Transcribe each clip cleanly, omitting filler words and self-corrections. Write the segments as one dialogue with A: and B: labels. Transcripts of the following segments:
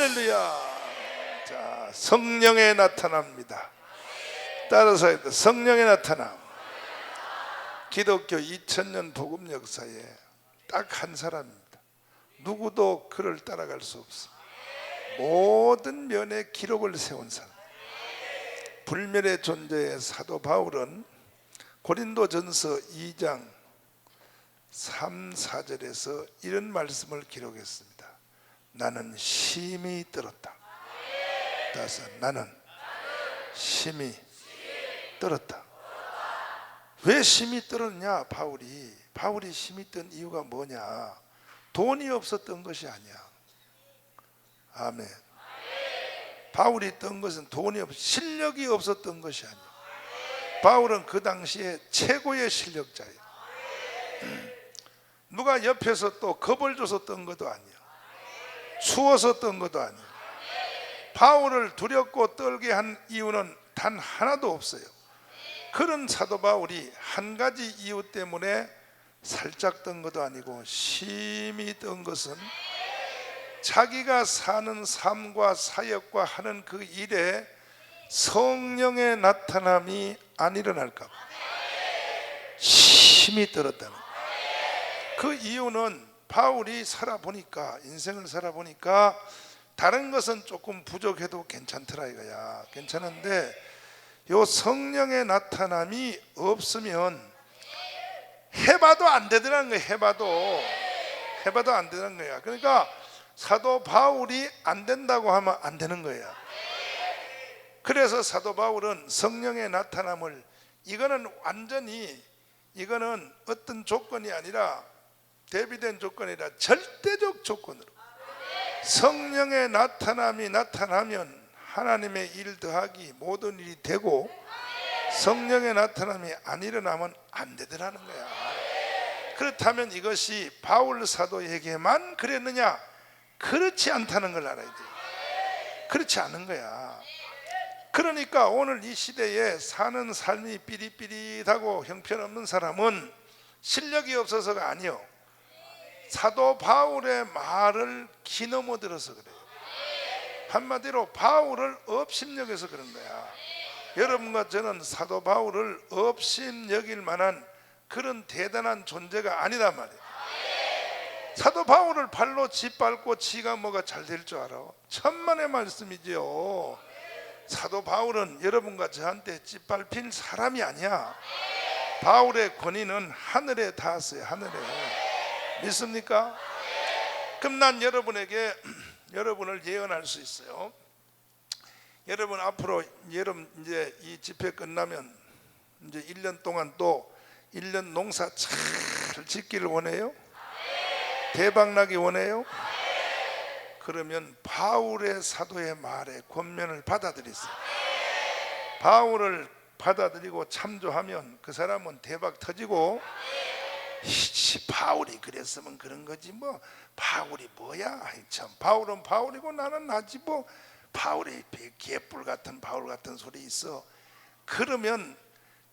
A: 할렐루야. 자, 성령에 나타납니다. 따라서 해도 성령에 나타남. 기독교 2000년 복음 역사에 딱 한 사람입니다. 누구도 그를 따라갈 수 없습니다. 모든 면에 기록을 세운 사람, 불멸의 존재의 사도 바울은 고린도전서 2장 3, 4절에서 이런 말씀을 기록했습니다. 나는 심히 떨었다. 따라서 나는 심히 떨었다. 왜 심히 떨었냐? 바울이 심히 떤 이유가 뭐냐? 돈이 없었던 것이 아니야. 아멘. 바울이 떤 것은 실력이 없었던 것이 아니야. 바울은 그 당시에 최고의 실력자예요. 누가 옆에서 또 겁을 줘서 떤 것도 아니야. 추워서 떤 것도 아니야. 바울을 두렵고 떨게 한 이유는 단 하나도 없어요. 그런 사도 바울이 한 가지 이유 때문에 살짝 떤 것도 아니고 심히 떤 것은 자기가 사는 삶과 사역과 하는 그 일에 성령의 나타남이 안 일어날까 봐 심히 떨었다는 거예요. 그 이유는 바울이 살아보니까, 인생을 살아보니까 다른 것은 조금 부족해도 괜찮더라 이거야. 괜찮은데 요 성령의 나타남이 없으면 해봐도 안 되더라는 거야. 해봐도 안 되는 거야. 그러니까 사도 바울이 안 된다고 하면 안 되는 거야. 그래서 사도 바울은 성령의 나타남을, 이거는 완전히, 이거는 어떤 조건이 아니라 대비된 조건이 아니라 절대적 조건으로, 성령의 나타남이 나타나면 하나님의 일 더하기 모든 일이 되고, 성령의 나타남이 안 일어나면 안 되더라는 거야. 그렇다면 이것이 바울 사도에게만 그랬느냐? 그렇지 않다는 걸 알아야 돼. 그렇지 않은 거야. 그러니까 오늘 이 시대에 사는 삶이 삐릿삐릿하고 형편없는 사람은 실력이 없어서가 아니요, 사도 바울의 말을 기넘어 들어서 그래요. 한마디로 바울을 업신여겨서 그런 거야. 여러분과 저는 사도 바울을 업신여길 만한 그런 대단한 존재가 아니란 말이에요. 사도 바울을 발로 짓밟고 지가 뭐가 잘 될 줄 알아? 천만의 말씀이지요. 사도 바울은 여러분과 저한테 짓밟힐 사람이 아니야. 바울의 권위는 하늘에 닿았어요. 하늘에. 믿습니까? 그럼 난 여러분을 예언할 수 있어요. 여러분 앞으로 이제 이 집회 끝나면 이제 1년 동안 또 1년 농사 잘 짓기를 원해요? 대박나기 원해요? 그러면 바울의 사도의 말에 권면을 받아들이세요. 바울을 받아들이고 참조하면 그 사람은 대박 터지고, 바울이 그랬으면 그런 거지 뭐, 바울이 뭐야, 참 바울은 바울이고 나는 나지 뭐, 바울이 개뿔 같은 바울 같은 소리 있어. 그러면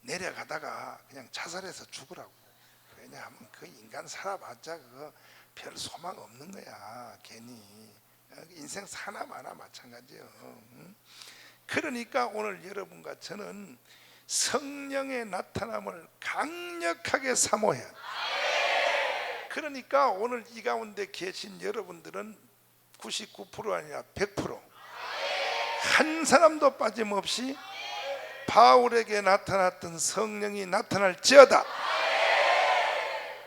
A: 내려가다가 그냥 자살해서 죽으라고. 왜냐하면 그 인간 살아봤자 그거 별 소망 없는 거야. 괜히 인생 사나 마나 마찬가지예요. 그러니까 오늘 여러분과 저는 성령의 나타남을 강력하게 사모해야 돼. 그러니까 오늘 이 가운데 계신 여러분들은 99% 아니라 100%, 한 사람도 빠짐없이 바울에게 나타났던 성령이 나타날지어다.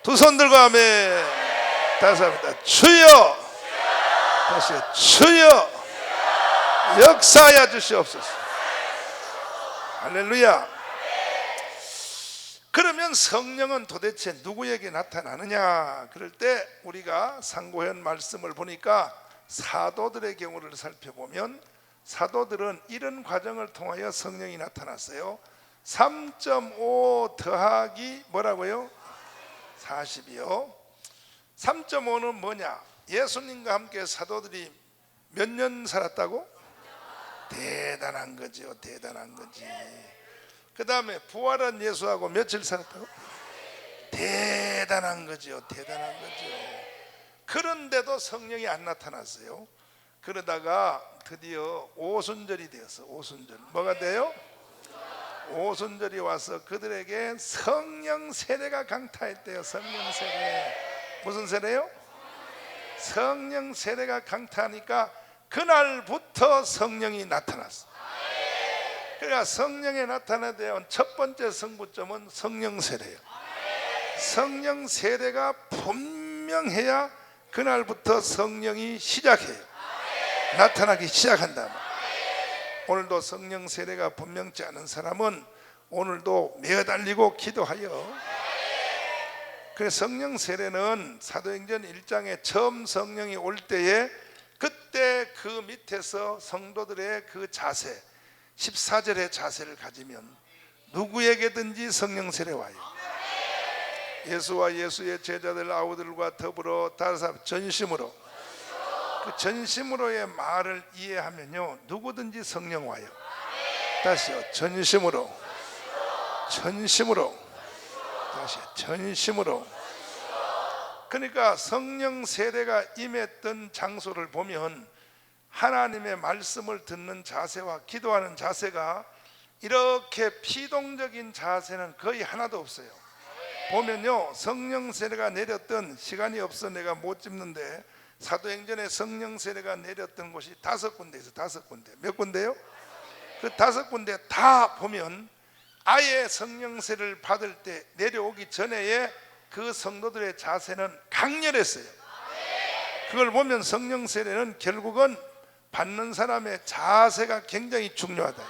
A: 두 손 들고 아멘. 다시 합니다. 주여. 다시 주여 역사하여 주시옵소서. 할렐루야. 그러면 성령은 도대체 누구에게 나타나느냐? 그럴 때 우리가 상고현 말씀을 보니까 사도들의 경우를 살펴보면 사도들은 이런 과정을 통하여 성령이 나타났어요. 3.5 더하기 뭐라고요? 40이요. 3.5는 뭐냐? 예수님과 함께 사도들이 몇 년 살았다고? 대단한 거죠. 대단한 거지. 그 다음에 부활한 예수하고 며칠 살았다고? 대단한 거죠. 대단한 거죠. 그런데도 성령이 안 나타났어요. 그러다가 드디어 오순절이 되었어. 오순절. 뭐가 돼요? 오순절이 와서 그들에게 성령 세례가 강타했대요. 성령 세례. 무슨 세례요? 성령 세례가 강타하니까 그날부터 성령이 나타났어. 그러니까 성령에 나타나야 되는 첫 번째 승부점은 성령 세례예요. 성령 세례가 분명해야 그날부터 성령이 시작해요. 나타나기 시작한다. 오늘도 성령 세례가 분명치 않은 사람은 오늘도 매달리고 기도하여. 그래서 성령 세례는 사도행전 1장에 처음 성령이 올 때에 그때 그 밑에서 성도들의 그 자세, 14절의 자세를 가지면 누구에게든지 성령 세례 와요. 예수와 예수의 제자들 아우들과 더불어 다사 전심으로, 그 전심으로의 말을 이해하면요 누구든지 성령 와요. 다시요. 전심으로, 전심으로, 다시 전심으로. 그러니까 성령 세례가 임했던 장소를 보면 하나님의 말씀을 듣는 자세와 기도하는 자세가 이렇게 피동적인 자세는 거의 하나도 없어요. 보면요 성령 세례가 내렸던, 시간이 없어 내가 못 짚는데 사도행전에 성령 세례가 내렸던 곳이 5군데 있어요. 5군데. 몇 군데요? 그 5군데 다 보면 아예 성령 세례를 받을 때 내려오기 전에의 그 성도들의 자세는 강렬했어요. 그걸 보면 성령 세례는 결국은 받는 사람의 자세가 굉장히 중요하다.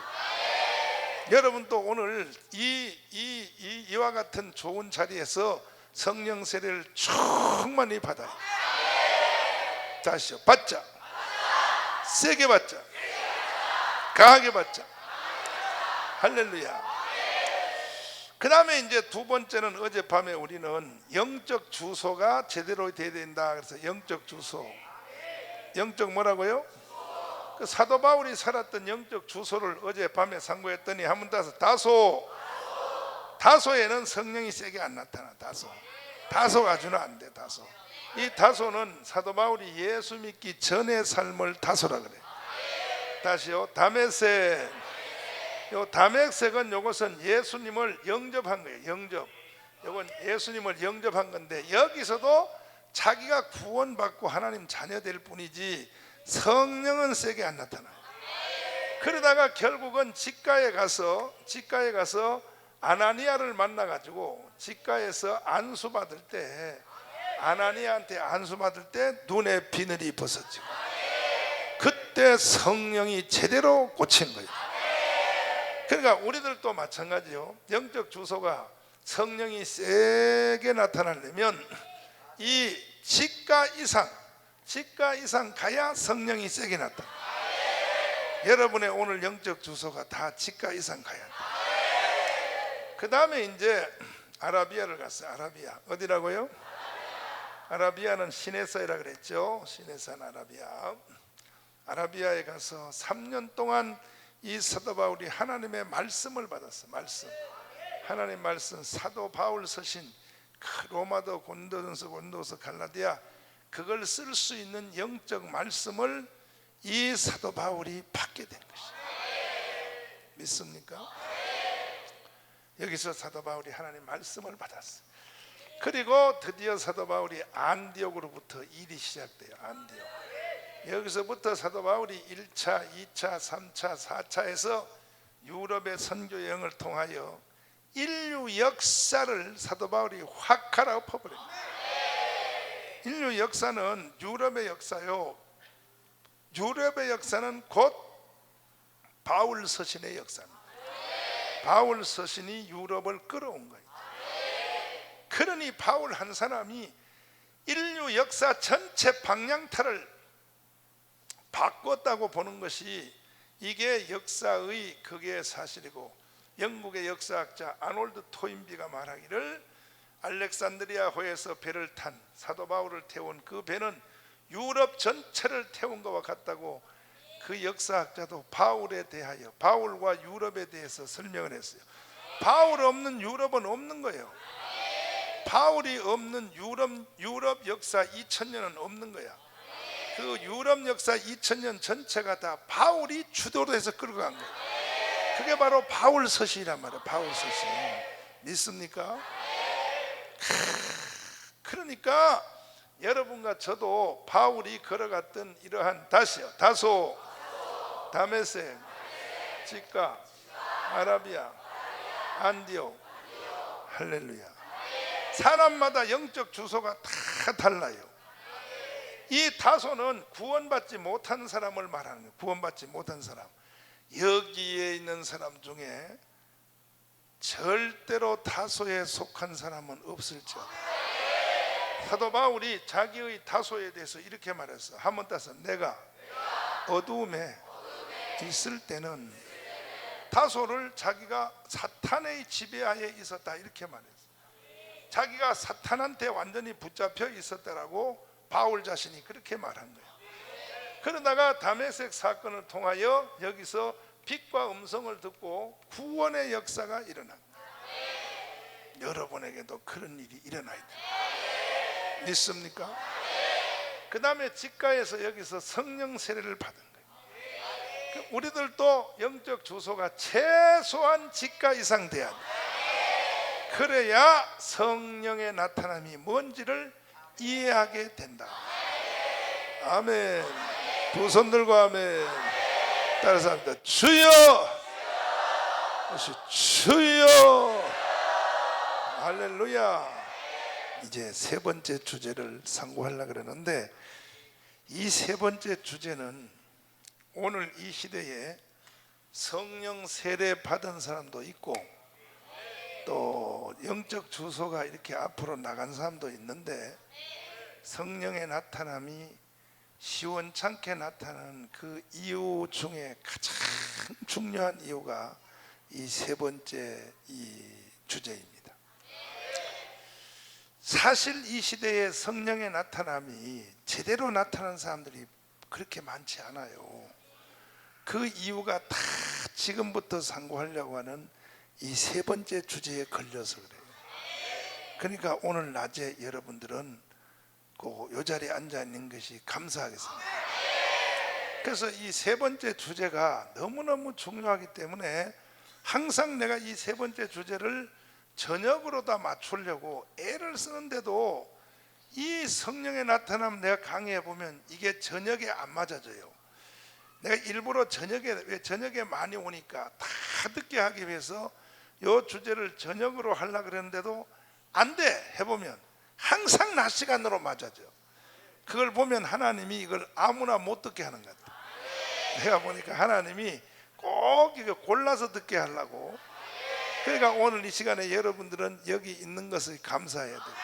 A: 여러분 또 오늘 이와 같은 좋은 자리에서 성령 세례를 충만히 받아요. 다시요. 받자. 세게 받자. 강하게 받자. 할렐루야. 그 다음에 이제 두 번째는 어젯밤에 우리는 영적 주소가 제대로 돼야 된다. 그래서 영적 주소. 영적 뭐라고요? 그 사도 바울이 살았던 영적 주소를 어젯밤에 상고했더니 한번 다소. 다소에는 성령이 세게 안 나타나. 다소 가지는 안 돼. 다소. 이 다소는 사도 바울이 예수 믿기 전의 삶을 다소라 그래. 다시요. 다메섹. 요 다메섹은 요것은 예수님을 영접한 거예요. 영접. 요건 예수님을 영접한 건데 여기서도 자기가 구원받고 하나님 자녀 될 뿐이지 성령은 세게 안 나타나요. 그러다가 결국은 직가에 가서 아나니아를 만나가지고 직가에서 안수받을 때, 아나니아한테 안수받을 때 눈에 비늘이 벗어지고 그때 성령이 제대로 꽂힌 거예요. 그러니까 우리들도 마찬가지요. 영적 주소가 성령이 세게 나타나려면 이 직가 이상 가야 성령이 세게 나타나. 여러분의 오늘 영적 주소가 다 직가 이상 가야 돼. 그 다음에 이제 아라비아를 갔어요. 아라비아 어디라고요? 아라비아는 시내산이라 그랬죠. 시내산 아라비아. 아라비아에 가서 3년 동안 이 사도 바울이 하나님의 말씀을 받았어. 말씀. 하나님 말씀. 사도 바울 서신 로마도 고린도전서 갈라디아, 그걸 쓸 수 있는 영적 말씀을 이 사도 바울이 받게 된 것이에요. 믿습니까? 여기서 사도 바울이 하나님 말씀을 받았어. 그리고 드디어 사도 바울이 안디옥으로부터 일이 시작돼요. 안디옥. 여기서부터 사도 바울이 1차, 2차, 3차, 4차에서 유럽의 선교 여행을 통하여 인류 역사를 사도 바울이 확 갈아엎어버립니다. 인류 역사는 유럽의 역사요. 유럽의 역사는 곧 바울 서신의 역사입니다. 바울 서신이 유럽을 끌어온 거예요. 그러니 바울 한 사람이 인류 역사 전체 방향타를 바꿨다고 보는 것이, 이게 역사의 그게 사실이고, 영국의 역사학자 아놀드 토인비가 말하기를 알렉산드리아호에서 배를 탄 사도 바울을 태운 그 배는 유럽 전체를 태운 것과 같다고, 그 역사학자도 바울에 대하여, 바울과 유럽에 대해서 설명을 했어요. 바울 없는 유럽은 없는 거예요. 바울이 없는 유럽 역사 2000년은 없는 거야. 그 유럽 역사 2000년 전체가 다 바울이 주도로 해서 끌고 간 거예요. 그게 바로 바울 서신이란 말이에요. 바울 서신. 믿습니까? 그러니까 여러분과 저도 바울이 걸어갔던 이러한 다소, 다메섹, 직가, 아라비아, 안디옥, 할렐루야. 사람마다 영적 주소가 다 달라요. 이 다소는 구원받지 못한 사람을 말하는 거예요. 구원받지 못한 사람. 여기에 있는 사람 중에 절대로 다소에 속한 사람은 없을지어다. 사도 바울이 자기의 다소에 대해서 이렇게 말했어. 한번 따서 내가 어두움에 있을 때는 다소를 자기가 사탄의 지배하에 있었다 이렇게 말했어. 자기가 사탄한테 완전히 붙잡혀 있었다라고 바울 자신이 그렇게 말한 거예요. 그러다가 다메섹 사건을 통하여 여기서 빛과 음성을 듣고 구원의 역사가 일어납니다. 여러분에게도 그런 일이 일어나야 돼요. 믿습니까? 그 다음에 직가에서 여기서 성령 세례를 받은 거예요. 우리들도 영적 주소가 최소한 직가 이상 돼야 돼요. 그래야 성령의 나타남이 뭔지를 이해하게 된다. 아멘. 두 손 들고 아멘. 따라서 합니다. 주여, 주여. 할렐루야. 이제 세 번째 주제를 상고하려고 그러는데, 이 세 번째 주제는 오늘 이 시대에 성령 세례 받은 사람도 있고 또 영적 주소가 이렇게 앞으로 나간 사람도 있는데, 성령의 나타남이 시원찮게 나타나는 그 이유 중에 가장 중요한 이유가 이 세 번째 이 주제입니다. 사실 이 시대에 성령의 나타남이 제대로 나타나는 사람들이 그렇게 많지 않아요. 그 이유가 다 지금부터 상고하려고 하는 이 세 번째 주제에 걸려서 그래요. 그러니까 오늘 낮에 여러분들은 꼭 이 자리에 앉아 있는 것이 감사하겠습니다. 그래서 이 세 번째 주제가 너무너무 중요하기 때문에 항상 내가 이 세 번째 주제를 저녁으로 다 맞추려고 애를 쓰는데도 이 성령의 나타남 내가 강의해 보면 이게 저녁에 안 맞아져요. 내가 일부러 왜 저녁에 많이 오니까 다 듣게 하기 위해서 이 주제를 저녁으로 하려고 그랬는데도 안 돼. 해보면 항상 낮 시간으로 맞아져. 그걸 보면 하나님이 이걸 아무나 못 듣게 하는 것 같아. 내가 보니까 하나님이 꼭 이거 골라서 듣게 하려고. 그러니까 오늘 이 시간에 여러분들은 여기 있는 것을 감사해야 돼요.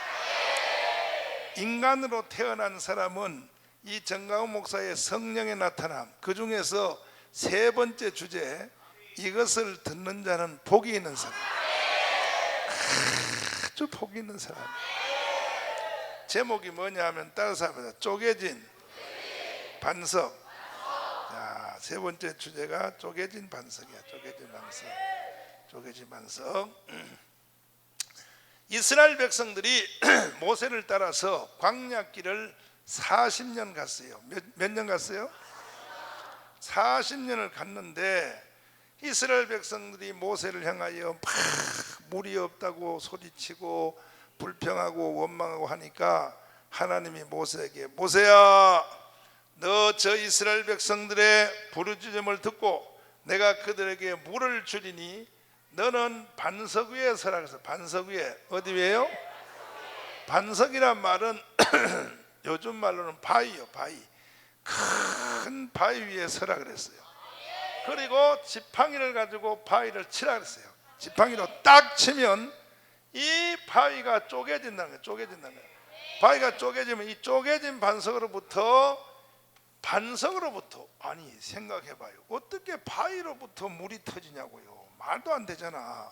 A: 인간으로 태어난 사람은 이 정강훈 목사의 성령의 나타남, 그 중에서 세 번째 주제, 이것을 듣는 자는 복이 있는 사람. 아주 복이 있는 사람. 제목이 뭐냐 하면 따라서 합니다. 쪼개진 반석. 자, 세 번째 주제가 쪼개진 반석이야. 쪼개진 반석. 쪼개진 반석. 이스라엘 백성들이 모세를 따라서 광야길을 40년 갔어요. 몇 년 갔어요? 40년을 갔는데 이스라엘 백성들이 모세를 향하여 막 물이 없다고 소리치고 불평하고 원망하고 하니까 하나님이 모세에게, 모세야, 너 저 이스라엘 백성들의 부르짖음을 듣고 내가 그들에게 물을 주리니 너는 반석 위에 서라. 그래서 반석 위에, 어디 위에요? 반석이란 말은 요즘 말로는 바위요, 바위. 큰 바위 위에 서라 그랬어요. 그리고 지팡이를 가지고 바위를 치라 그랬어요. 지팡이로 딱 치면 이 바위가 쪼개진다는 거예요. 쪼개진다는 거예요. 바위가 쪼개지면 이 쪼개진 반석으로부터 아니 생각해봐요. 어떻게 바위로부터 물이 터지냐고요. 말도 안 되잖아.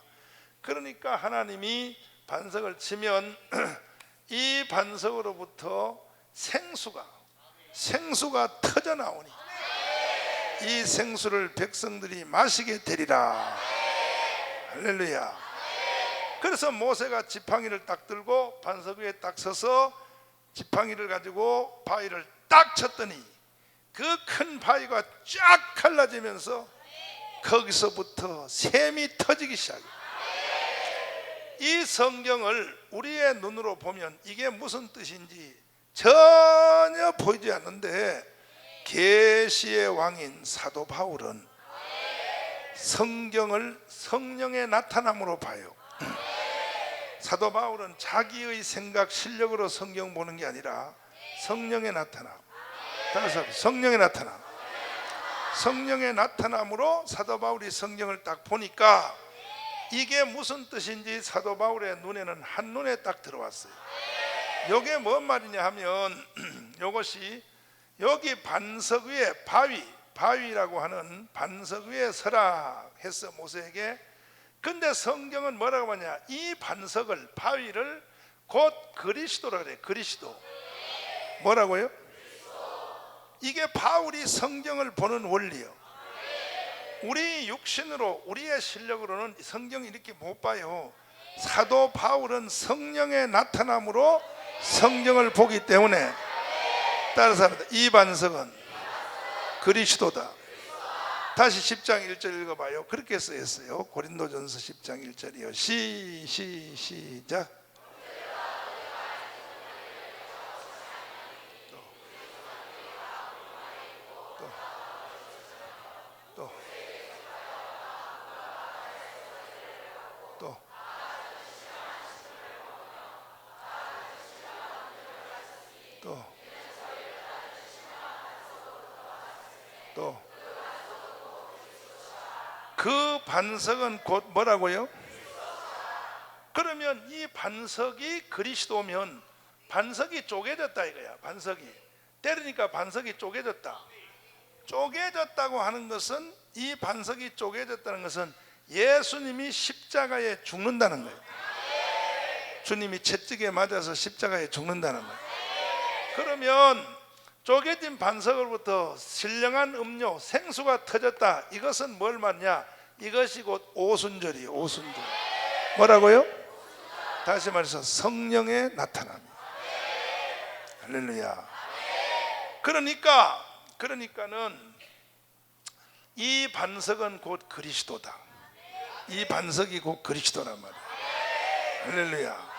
A: 그러니까 하나님이 반석을 치면 이 반석으로부터 생수가 터져 나오니 이 생수를 백성들이 마시게 되리라. 할렐루야. 그래서 모세가 지팡이를 딱 들고 반석 위에 딱 서서 지팡이를 가지고 바위를 딱 쳤더니 그 큰 바위가 쫙 갈라지면서 거기서부터 샘이 터지기 시작해요. 이 성경을 우리의 눈으로 보면 이게 무슨 뜻인지 전혀 보이지 않는데, 계시의 왕인 사도 바울은 성경을 성령의 나타남으로 봐요. 사도 바울은 자기의 생각 실력으로 성경 보는 게 아니라 성령의 나타남, 따라서 성령의 나타남, 성령의 나타남으로 사도 바울이 성경을 딱 보니까 이게 무슨 뜻인지 사도 바울의 눈에는 한눈에 딱 들어왔어요. 이게 뭔 말이냐 하면 이것이 여기 반석 위에 바위라고 하는 반석 위에 서라 했어, 모세에게. 근데 성경은 뭐라고 하냐, 이 반석을, 바위를 곧 그리스도라 그래. 그리스도 뭐라고요? 이게 바울이 성경을 보는 원리요. 우리 육신으로, 우리의 실력으로는 성경 이렇게 못 봐요. 사도 바울은 성령의 나타남으로 성경을 보기 때문에, 따라서 이 반석은 그리스도다. 다시 10장 1절 읽어봐요. 그렇게 쓰였어요. 고린도전서 10장 1절이요. 시작. 또 그 반석은 곧 뭐라고요? 그러면 이 반석이 그리스도면 반석이 쪼개졌다 이거야. 반석이 때리니까 반석이 쪼개졌다. 쪼개졌다고 하는 것은, 이 반석이 쪼개졌다는 것은 예수님이 십자가에 죽는다는 거예요. 주님이 채찍에 맞아서 십자가에 죽는다는 거예요. 그러면 쪼개진 반석으로부터 신령한 음료, 생수가 터졌다. 이것은 뭘 말이냐? 이것이 곧 오순절이에요. 오순절. 뭐라고요? 다시 말해서 성령의 나타남이에요. 할렐루야. 그러니까는 이 반석은 곧 그리스도다. 이 반석이 곧 그리스도란 말이에요. 할렐루야.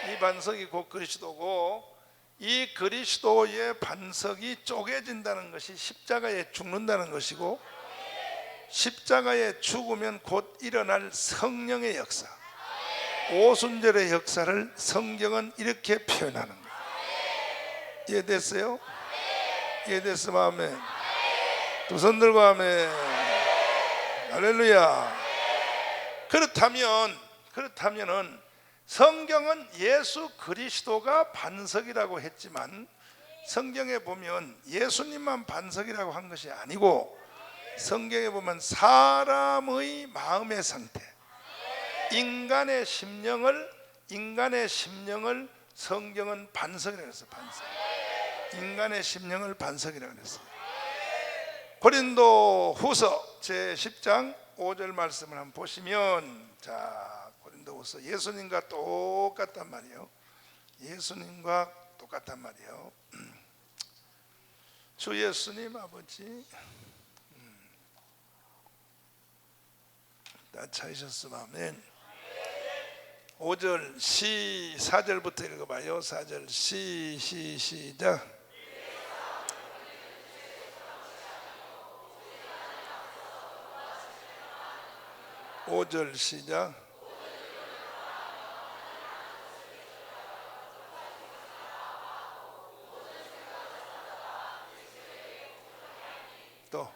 A: 이 반석이 곧 그리스도고, 이 그리스도의 반석이 쪼개진다는 것이 십자가에 죽는다는 것이고, 십자가에 죽으면 곧 일어날 성령의 역사, 오순절의 역사를 성경은 이렇게 표현하는 거예요. 이해됐어요? 이해됐으면 아멘. 두 손 들고 아멘. 할렐루야. 그렇다면은 성경은 예수 그리스도가 반석이라고 했지만, 성경에 보면 예수님만 반석이라고 한 것이 아니고, 성경에 보면 사람의 마음의 상태, 인간의 심령을 성경은 반석이라고 했어요. 반석. 인간의 심령을 반석이라고 했어요. 고린도 후서 제 10장 5절 말씀을 한번 보시면, 자, 고린도후서 예수님과 똑같단 말이에요. 예수님과 똑같단 말이에요. 주 예수님 아버지 다 찾으셨으면 아멘. 5절 4절부터 읽어봐요. 4절 시작. 5절 시작. 또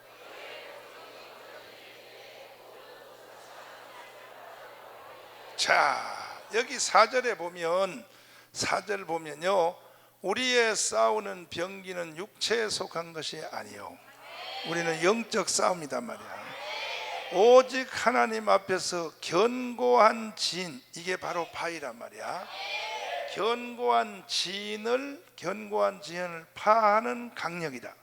A: 자, 여기 4절에 보면, 4절 보면요, 우리의 싸우는 병기는 육체에 속한 것이 아니요, 우리는 영적 싸움이단 말이야. 오직 하나님 앞에서 견고한 진, 이게 바로 바위란 말이야. 견고한 진을 파하는 강력이다.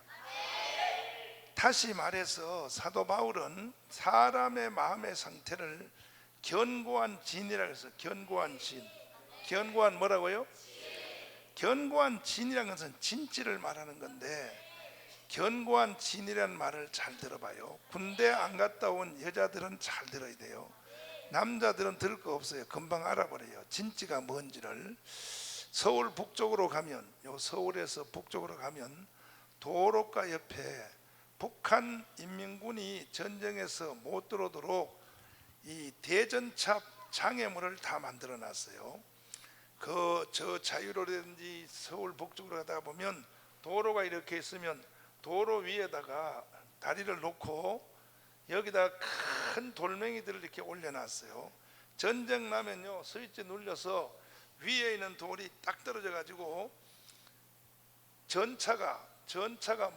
A: 다시 말해서 사도 바울은 사람의 마음의 상태를 견고한 진이라고 해서, 견고한 진, 견고한 뭐라고요? 견고한 진이라는 것은 진지를 말하는 건데, 견고한 진이라는 말을 잘 들어봐요. 군대 안 갔다 온 여자들은 잘 들어야 돼요. 남자들은 들을 거 없어요. 금방 알아버려요, 진지가 뭔지를. 서울 북쪽으로 가면, 서울에서 북쪽으로 가면 도로가 옆에 북한 인민군이 전쟁에서 못 들어오도록 이 대전차 장애물을 다 만들어 놨어요. 저 자유로라든지 서울 북쪽으로 가다 보면 도로가 이렇게 있으면 도로 위에다가 다리를 놓고 여기다 큰 돌멩이들을 이렇게 올려놨어요. 전쟁 나면요, 스위치 눌려서 위에 있는 돌이 딱 떨어져 가지고 전차가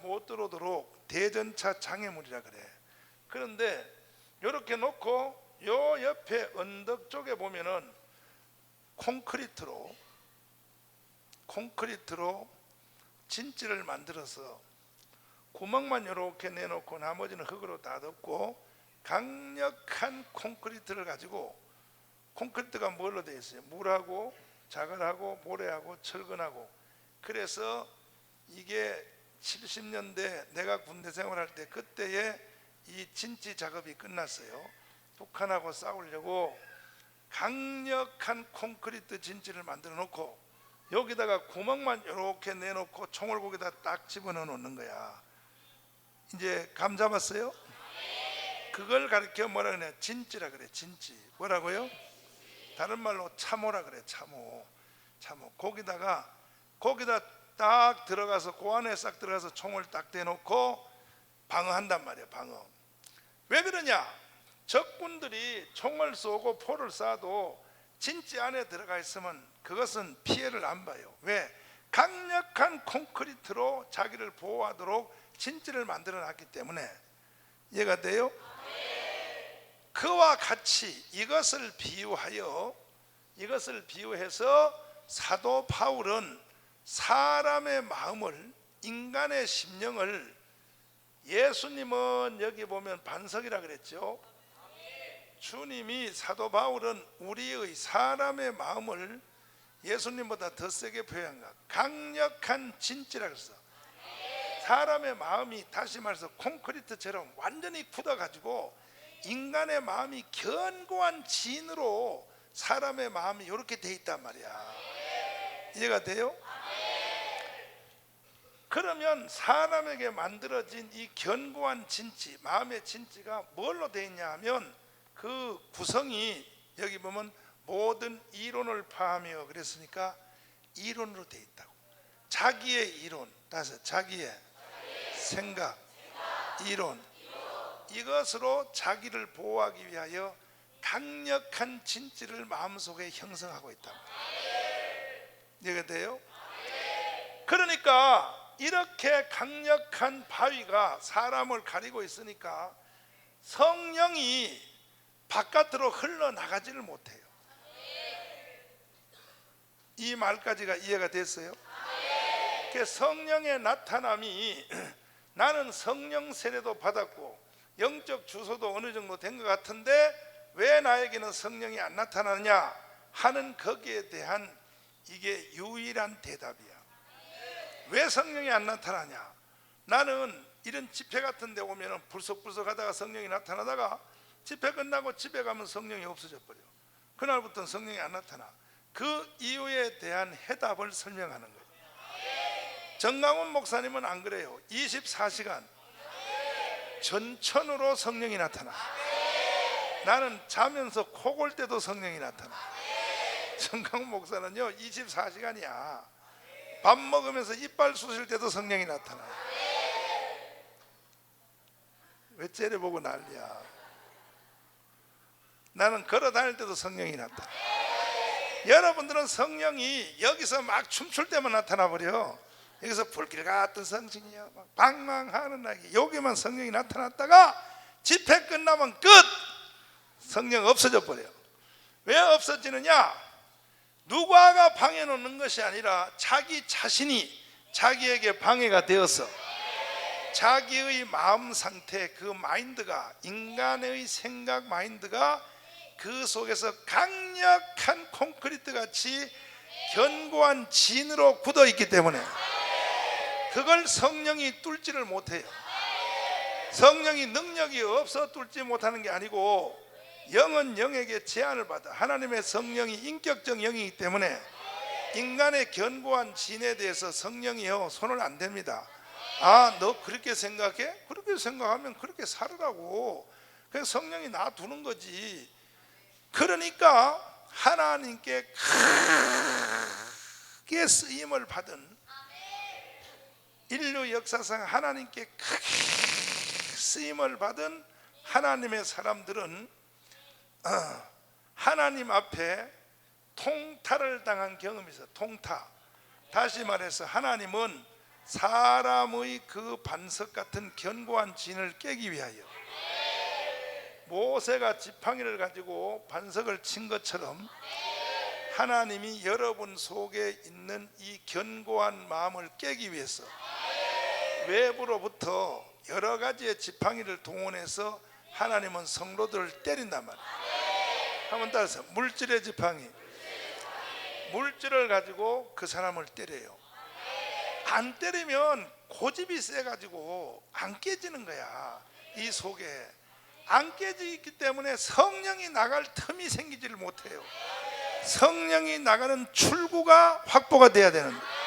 A: 못 들어오도록 대전차 장애물이라 그래. 그런데 이렇게 놓고 요 옆에 언덕 쪽에 보면은 콘크리트로 진지를 만들어서 구멍만 이렇게 내놓고 나머지는 흙으로 다 덮고, 강력한 콘크리트를 가지고, 콘크리트가 뭘로 되어 있어요? 물하고 자갈하고 모래하고 철근하고. 그래서 이게 70년대 내가 군대 생활할 때 그때에 이 진지 작업이 끝났어요. 북한하고 싸우려고 강력한 콘크리트 진지를 만들어 놓고 여기다가 구멍만 이렇게 내놓고 총을 거기다 딱 집어넣어 놓는 거야. 이제 감 잡았어요? 그걸 가르쳐 뭐라 그래? 진지라 그래. 진지. 뭐라고요? 다른 말로 참호라 그래. 참호. 거기다 딱 들어가서, 그 안에 싹 들어가서 총을 딱 대놓고 방어한단 말이야. 방어. 왜 그러냐? 적군들이 총을 쏘고 포를 쏴도 진지 안에 들어가 있으면 그것은 피해를 안 봐요. 왜? 강력한 콘크리트로 자기를 보호하도록 진지를 만들어 놨기 때문에. 이해가 돼요? 그와 같이 이것을 비유해서 사도 바울은 사람의 마음을, 인간의 심령을, 예수님은 여기 보면 반석이라 그랬죠. 주님이, 사도 바울은 우리의 사람의 마음을 예수님보다 더 세게 표현한 거야. 강력한 진지라 그랬어. 사람의 마음이, 다시 말해서 콘크리트처럼 완전히 굳어가지고 인간의 마음이 견고한 진으로 사람의 마음이 이렇게 돼 있단 말이야. 이해가 돼요? 그러면 사람에게 만들어진 이 견고한 진지, 마음의 진지가 뭘로 돼 있냐 하면, 그 구성이 여기 보면 모든 이론을 파하며 그랬으니까 이론으로 돼 있다고. 자기의 이론, 자기의 생각, 이론, 이것으로 자기를 보호하기 위하여 강력한 진지를 마음속에 형성하고 있다. 이해가 돼요? 그러니까 이렇게 강력한 바위가 사람을 가리고 있으니까 성령이 바깥으로 흘러나가지를 못해요. 이 말까지가 이해가 됐어요? 성령의 나타남이, 나는 성령 세례도 받았고 영적 주소도 어느 정도 된 것 같은데 왜 나에게는 성령이 안 나타나느냐 하는 거기에 대한 이게 유일한 대답이야. 왜 성령이 안 나타나냐? 나는 이런 집회 같은 데 오면 불석불석 하다가 성령이 나타나다가 집회 끝나고 집에 가면 성령이 없어져 버려. 그날부터는 성령이 안 나타나. 그 이유에 대한 해답을 설명하는 거예요. 정강훈 목사님은 안 그래요. 24시간 전천으로 성령이 나타나. 나는 자면서 코 골 때도 성령이 나타나. 정강훈 목사는요 24시간이야. 밥 먹으면서 이빨 쑤실 때도 성령이 나타나. 왜 째려보고 난리야. 나는 걸어 다닐 때도 성령이 나타나. 여러분들은 성령이 여기서 막 춤출 때만 나타나 버려. 여기서 불길 같은 성신이야 막 방망하는 날이, 여기만 성령이 나타났다가 집회 끝나면 끝. 성령 없어져 버려. 왜 없어지느냐? 누가가 방해 놓는 것이 아니라 자기 자신이 자기에게 방해가 되어서 자기의 마음 상태, 그 마인드가, 인간의 생각 마인드가 그 속에서 강력한 콘크리트 같이 견고한 진으로 굳어 있기 때문에 그걸 성령이 뚫지를 못해요. 성령이 능력이 없어 뚫지 못하는 게 아니고 영은 영에게 제한을 받아. 하나님의 성령이 인격적 영이기 때문에 인간의 견고한 진에 대해서 성령이요 손을 안 댑니다. 아, 너 그렇게 생각해? 그렇게 생각하면 그렇게 살으라고. 그래서 성령이 놔두는 거지. 그러니까 하나님께 크게 쓰임을 받은, 인류 역사상 하나님께 크게 쓰임을 받은 하나님의 사람들은 하나님 앞에 통탈을 당한 경험이 있어요. 통타. 다시 말해서 하나님은 사람의 그 반석 같은 견고한 진을 깨기 위하여 모세가 지팡이를 가지고 반석을 친 것처럼 하나님이 여러분 속에 있는 이 견고한 마음을 깨기 위해서 외부로부터 여러 가지의 지팡이를 동원해서 하나님은 성도들을 때린단 말이에요. 한번 따라서 물질의 지팡이, 물질을 가지고 그 사람을 때려요. 안 때리면 고집이 세가지고 안 깨지는 거야. 이 속에 안 깨지기 때문에 성령이 나갈 틈이 생기지를 못해요. 성령이 나가는 출구가 확보가 돼야 되는 거예요.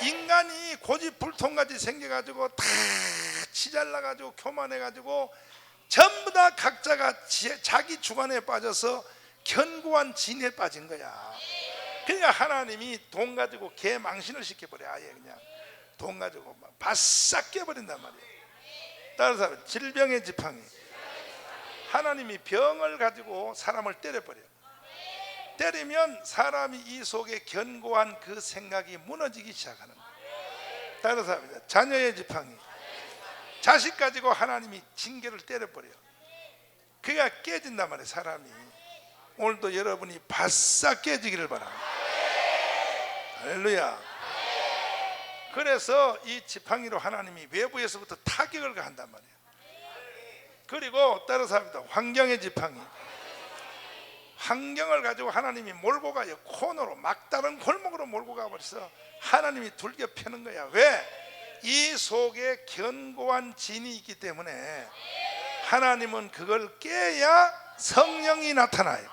A: 인간이 고집불통같이 생겨가지고 다 치잘나가지고 교만해가지고 전부 다 각자가 자기 주관에 빠져서 견고한 진에 빠진 거야. 그러니까 하나님이 돈 가지고 개 망신을 시켜버려. 아예 그냥 돈 가지고 막 바싹 깨버린단 말이에요. 따라서 질병의 지팡이, 하나님이 병을 가지고 사람을 때려버려요. 때리면 사람이 이 속에 견고한 그 생각이 무너지기 시작하는 거예요. 따라서 자녀의 지팡이, 자식 가지고 하나님이 징계를 때려버려요. 그가 깨진단 말이에요. 사람이. 오늘도 여러분이 바싹 깨지기를 바랍니다. 할렐루야. 그래서 이 지팡이로 하나님이 외부에서부터 타격을 가한단 말이에요. 그리고 따라서 합니다. 환경의 지팡이, 환경을 가지고 하나님이 몰고 가요. 코너로 막다른 골목으로 몰고 가버려서 하나님이 둘겨 패는 거야. 왜? 이 속에 견고한 진이 있기 때문에 하나님은 그걸 깨야 성령이 나타나요.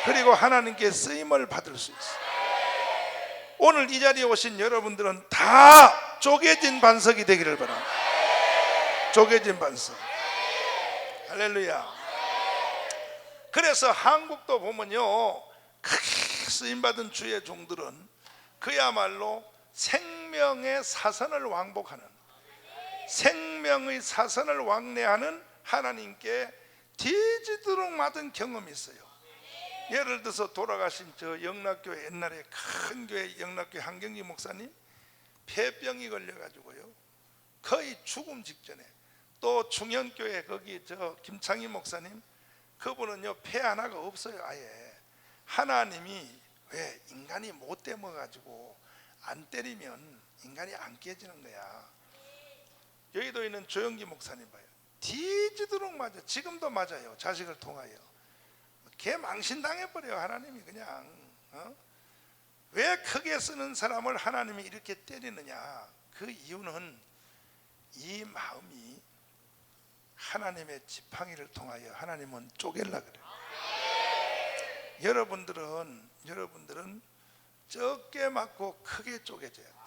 A: 그리고 하나님께 쓰임을 받을 수 있어요. 오늘 이 자리에 오신 여러분들은 다 쪼개진 반석이 되기를 바랍니다. 쪼개진 반석. 할렐루야. 그래서 한국도 보면요, 크게 쓰임받은 주의 종들은 그야말로 생명의 사선을 왕복하는, 생명의 사선을 왕래하는 하나님께 뒤지도록 맞은 경험이 있어요. 예를 들어서 돌아가신 저 영락교회, 옛날에 큰 교회 영락교회 한경지 목사님, 폐병이 걸려가지고요 거의 죽음 직전에, 또 중현교회 거기 저 김창희 목사님, 그분은요 폐 하나가 없어요. 아예 하나님이 왜 인간이 못돼 먹어가지고 안 때리면 인간이 안 깨지는 거야. 여의도에 있는 조영기 목사님 봐요. 뒤지도록 맞아. 지금도 맞아요. 자식을 통하여 개 망신당해버려요. 하나님이 그냥 왜 크게 쓰는 사람을 하나님이 이렇게 때리느냐. 그 이유는 이 마음이 하나님의 지팡이를 통하여 하나님은 쪼갤라 그래요. 여러분들은 적게 맞고 크게 쪼개져야 돼요.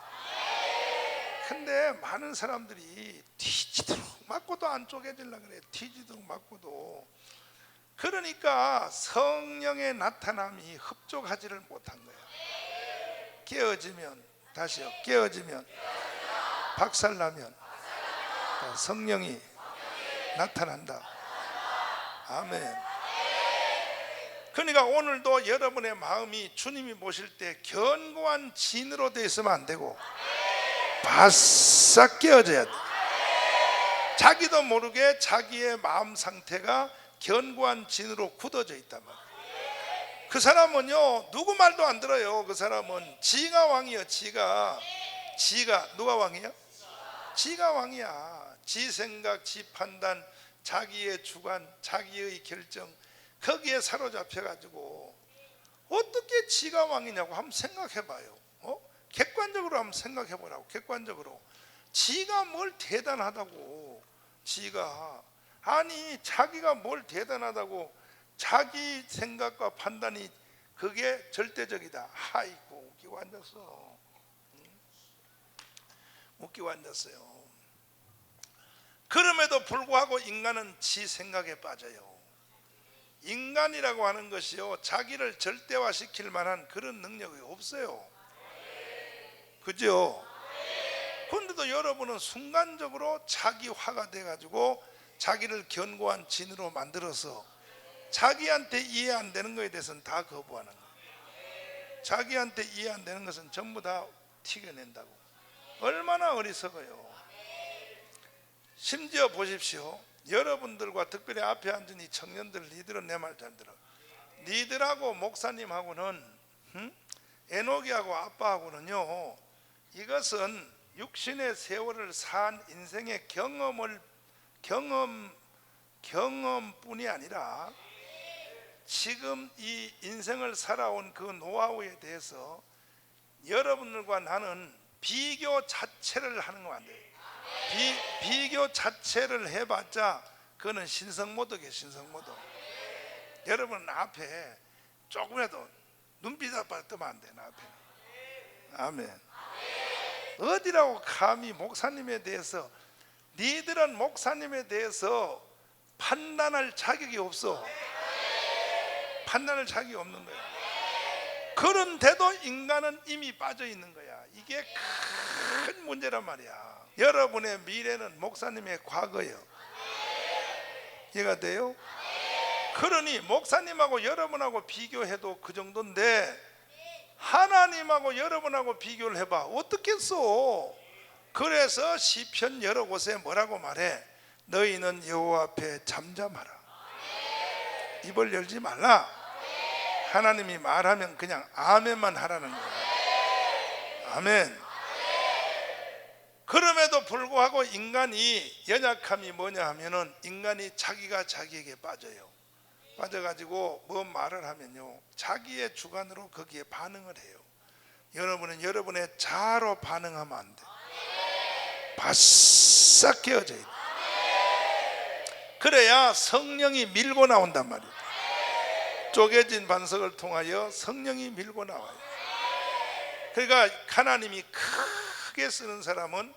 A: 근데 많은 사람들이 뒤지도록 맞고도 안 쪼개질라 그래요. 뒤지도록 맞고도. 그러니까 성령의 나타남이 흡족하지를 못한 거예요. 깨어지면, 다시요, 깨어지면, 박살나면 성령이 나타난다. 아멘. 그러니까 오늘도 여러분의 마음이 주님이 보실 때 견고한 진으로 되어 있으면 안 되고 바싹 깨어져야 돼. 자기도 모르게 자기의 마음 상태가 견고한 진으로 굳어져 있단 말이에요. 그 사람은요 누구 말도 안 들어요. 그 사람은 지가 왕이요. 지가 누가 왕이에요? 지가 왕이야. 지 생각, 지 판단, 자기의 주관, 자기의 결정, 거기에 사로잡혀 가지고 어떻게 지가 왕이냐고 한번 생각해 봐요. 객관적으로 한번 생각해 보라고. 객관적으로 지가 뭘 대단하다고. 지가 아니 자기가 뭘 대단하다고. 자기 생각과 판단이 그게 절대적이다. 아이고 웃기고 앉았어. 웃기고 앉았어요. 그럼에도 불구하고 인간은 지 생각에 빠져요. 인간이라고 하는 것이요, 자기를 절대화시킬 만한 그런 능력이 없어요. 그죠? 그런데도 여러분은 순간적으로 자기화가 돼가지고 자기를 견고한 진으로 만들어서 자기한테 이해 안 되는 것에 대해서는 다 거부하는 거예요. 자기한테 이해 안 되는 것은 전부 다 튀겨낸다고. 얼마나 어리석어요. 심지어 보십시오. 여러분들과 특별히 앞에 앉은 이 청년들, 니들은 내 말 잘 들어. 니들하고 목사님하고는 에녹이하고 아빠하고는요, 이것은 육신의 세월을 산 인생의 경험뿐이 아니라 지금 이 인생을 살아온 그 노하우에 대해서 여러분들과 나는 비교 자체를 하는 거 안 돼요. 비교 자체를 해봤자 그거는 신성모독이에요. 신성모독. 여러분 앞에 조금이라도 눈빛 아빠 뜨면 안 돼. 나 앞에. 아멘. 어디라고 감히 목사님에 대해서, 니들은 목사님에 대해서 판단할 자격이 없어. 판단할 자격이 없는 거야. 그런데도 인간은 이미 빠져 있는 거야. 이게 큰 문제란 말이야. 여러분의 미래는 목사님의 과거예요. 이해가 돼요? 그러니 목사님하고 여러분하고 비교해도 그 정도인데 하나님하고 여러분하고 비교를 해봐. 어떻겠어? 그래서 시편 여러 곳에 뭐라고 말해? 너희는 여호와 앞에 잠잠하라. 입을 열지 말라. 하나님이 말하면 그냥 아멘만 하라는 거야. 아멘. 그럼에도 불구하고 인간이 연약함이 뭐냐 하면은 인간이 자기가 자기에게 빠져요. 빠져가지고 뭐 말을 하면요, 자기의 주관으로 거기에 반응을 해요. 여러분은 여러분의 자아로 반응하면 안 돼. 바싹 깨어져야 돼. 그래야 성령이 밀고 나온단 말이에요. 쪼개진 반석을 통하여 성령이 밀고 나와요. 그러니까 하나님이 크게 쓰는 사람은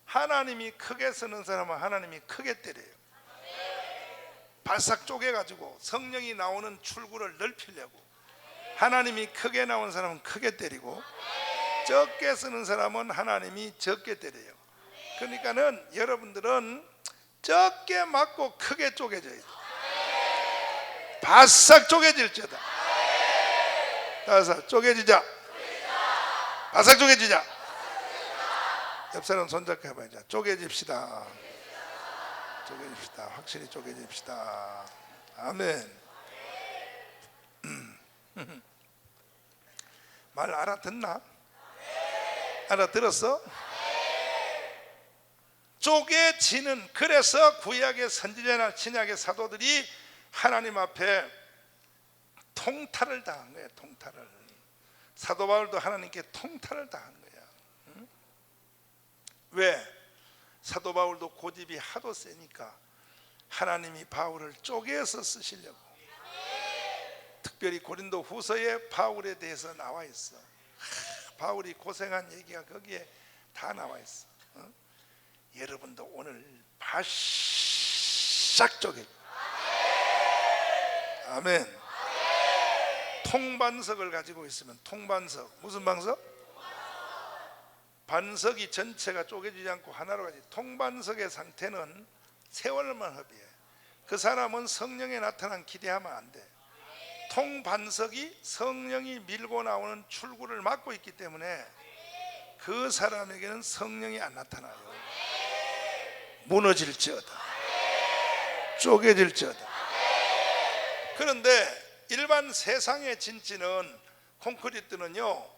A: 하나님이 크게 때려요. 바싹 쪼개가지고 성령이 나오는 출구를 넓히려고. 하나님이 크게 나온 사람은 크게 때리고, 적게 쓰는 사람은 하나님이 적게 때려요. 그러니까는 여러분들은 적게 맞고 크게 쪼개져야 돼요. 바싹 쪼개질지어다. 따라서 쪼개지자. 바싹 쪼개지자. 옆 사람 손잡고 해봐요. 쪼개집시다. 쪼개집시다. 확실히 쪼개집시다. 아멘. 말 알아듣나? 알아들었어? 쪼개지는, 그래서 구약의 선지자나 신약의 사도들이 하나님 앞에 통탈을 당한 거예요. 통탈을. 사도 바울도 하나님께 통탈을 당한 거야. 응? 왜? 사도 바울도 고집이 하도 세니까 하나님이 바울을 쪼개서 쓰시려고. 특별히 고린도 후서에 바울에 대해서 나와 있어. 바울이 고생한 얘기가 거기에 다 나와 있어. 여러분도 오늘 바싹 쪼개. 아멘. 통반석을 가지고 있으면, 통반석, 무슨 반석? 반석이 전체가 쪼개지지 않고 하나로 가지. 통반석의 상태는 세월만 허비해. 그 사람은 성령에 나타난 기대하면 안 돼. 통반석이 성령이 밀고 나오는 출구를 막고 있기 때문에 그 사람에게는 성령이 안 나타나요. 무너질지어다. 쪼개질지어다. 그런데 일반 세상의 진지는, 콘크리트는요,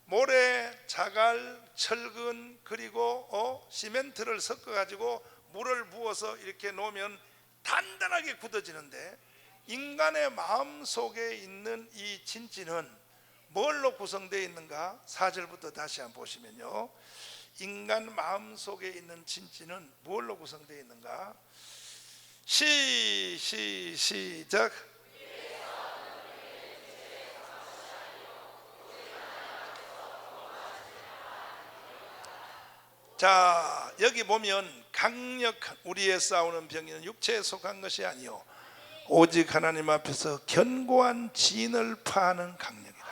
A: 모래, 자갈, 철근, 그리고 시멘트를 섞어 가지고 물을 부어서 이렇게 놓으면 단단하게 굳어지는데, 인간의 마음 속에 있는 이 진지는 뭘로 구성되어 있는가? 4절부터 다시 한번 보시면요, 인간 마음 속에 있는 진지는 뭘로 구성되어 있는가? 시작. 자, 여기 보면 강력한 우리의 싸우는 병이는 육체에 속한 것이 아니요 오직 하나님 앞에서 견고한 진을 파하는 강력이다.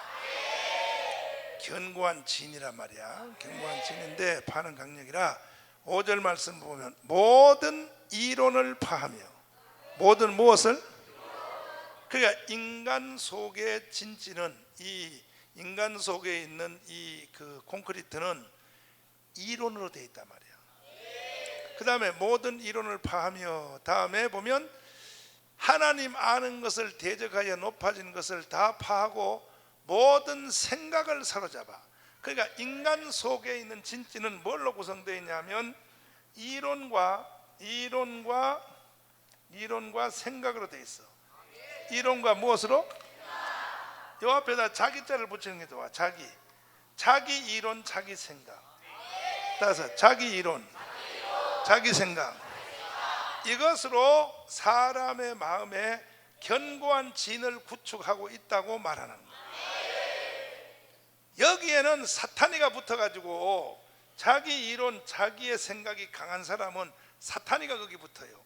A: 견고한 진이란 말이야. 견고한 진인데 파는 강력이라 5절 말씀 보면 모든 이론을 파하며 모든 무엇을? 그러니까 인간 속의 진지는, 이 인간 속에 있는 이 그 콘크리트는 이론으로 되어 있단 말이야. 그 다음에 모든 이론을 파하며, 다음에 보면 하나님 아는 것을 대적하여 높아진 것을 다 파하고 모든 생각을 사로잡아. 그러니까 인간 속에 있는 진지는 뭘로 구성되어 있냐면 이론과 생각으로 되어 있어. 이론과 무엇으로? 이 앞에다 자기자를 붙이는 게 좋아. 자기 이론, 자기 생각. 따라서 자기 이론, 자기 생각, 이것으로 사람의 마음에 견고한 진을 구축하고 있다고 말하는 거예요. 여기에는 사탄이가 붙어가지고 자기 이론, 자기의 생각이 강한 사람은 사탄이가 거기 붙어요.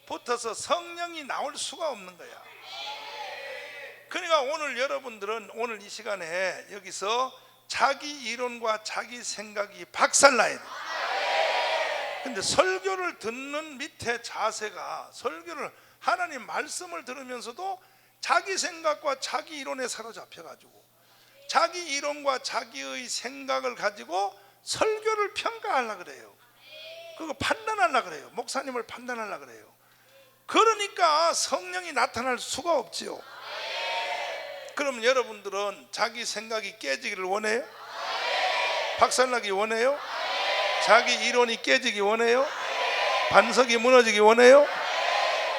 A: 붙어서 성령이 나올 수가 없는 거야. 그러니까 오늘 여러분들은 오늘 이 시간에 여기서 자기 이론과 자기 생각이 박살나야 돼. 근데 설교를 듣는 밑에 자세가, 설교를 하나님 말씀을 들으면서도 자기 생각과 자기 이론에 사로잡혀가지고 자기 이론과 자기의 생각을 가지고 설교를 평가하려고 그래요. 그거 판단하려고 그래요. 목사님을 판단하려고 그래요. 그러니까 성령이 나타날 수가 없지요. 그럼 여러분들은 자기 생각이 깨지기를 원해요? 박살나기 원해요? 자기 이론이 깨지기 원해요? 반석이 무너지기 원해요?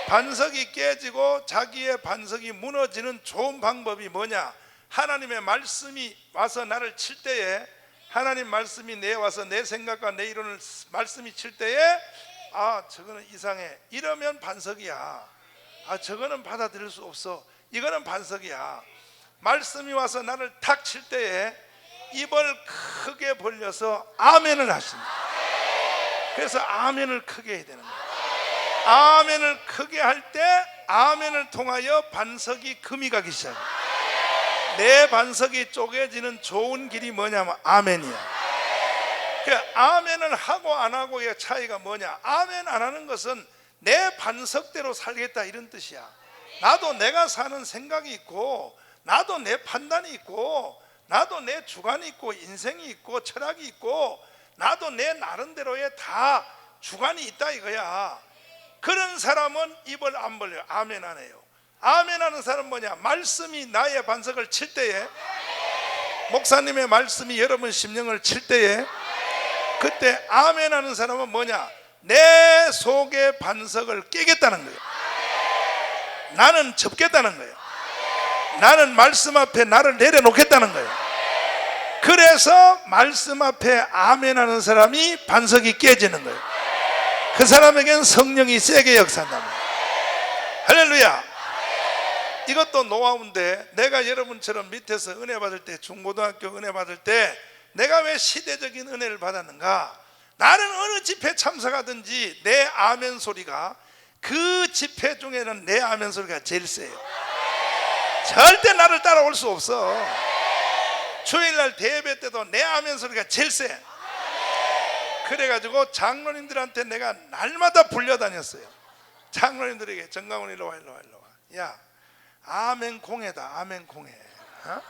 A: 반석이 깨지고 자기의 반석이 무너지는 좋은 방법이 뭐냐? 하나님의 말씀이 와서 나를 칠 때에, 하나님 말씀이 내 와서 내 생각과 내 이론을 말씀이 칠 때에, 아, 저거는 이상해, 이러면 반석이야. 아, 저거는 받아들일 수 없어, 이거는 반석이야. 말씀이 와서 나를 탁 칠 때에 입을 크게 벌려서 아멘을 하십니다. 그래서 아멘을 크게 해야 되는 거예요. 아멘을 크게 할 때 아멘을 통하여 반석이 금이 가기 시작해요. 내 반석이 쪼개지는 좋은 길이 뭐냐면 아멘이야. 그러니까 아멘을 하고 안 하고의 차이가 뭐냐? 아멘 안 하는 것은 내 반석대로 살겠다 이런 뜻이야. 나도 내가 사는 생각이 있고, 나도 내 판단이 있고, 나도 내 주관이 있고, 인생이 있고, 철학이 있고, 나도 내 나름대로의 다 주관이 있다 이거야. 그런 사람은 입을 안 벌려요. 아멘 안 해요. 아멘 하는 사람은 뭐냐? 말씀이 나의 반석을 칠 때에, 목사님의 말씀이 여러분 심령을 칠 때에, 그때 아멘 하는 사람은 뭐냐? 내 속의 반석을 깨겠다는 거예요. 나는 접겠다는 거예요. 나는 말씀 앞에 나를 내려놓겠다는 거예요. 그래서 말씀 앞에 아멘 하는 사람이 반석이 깨지는 거예요. 그 사람에겐 성령이 세게 역사한단 말이에요. 할렐루야. 이것도 노하우인데, 내가 여러분처럼 밑에서 은혜 받을 때, 중고등학교 은혜 받을 때 내가 왜 시대적인 은혜를 받았는가? 나는 어느 집회 참석하든지 내 아멘 소리가, 그 집회 중에는 내 아멘 소리가 제일 세요. 절대 나를 따라올 수 없어. 주일날 대예배 때도 내 아멘 소리가 제일 세. 그래가지고 장로님들한테 내가 날마다 불려다녔어요. 장로님들에게, 정강훈 일로 와. 야, 아멘 공회다, 아멘 공회. 어?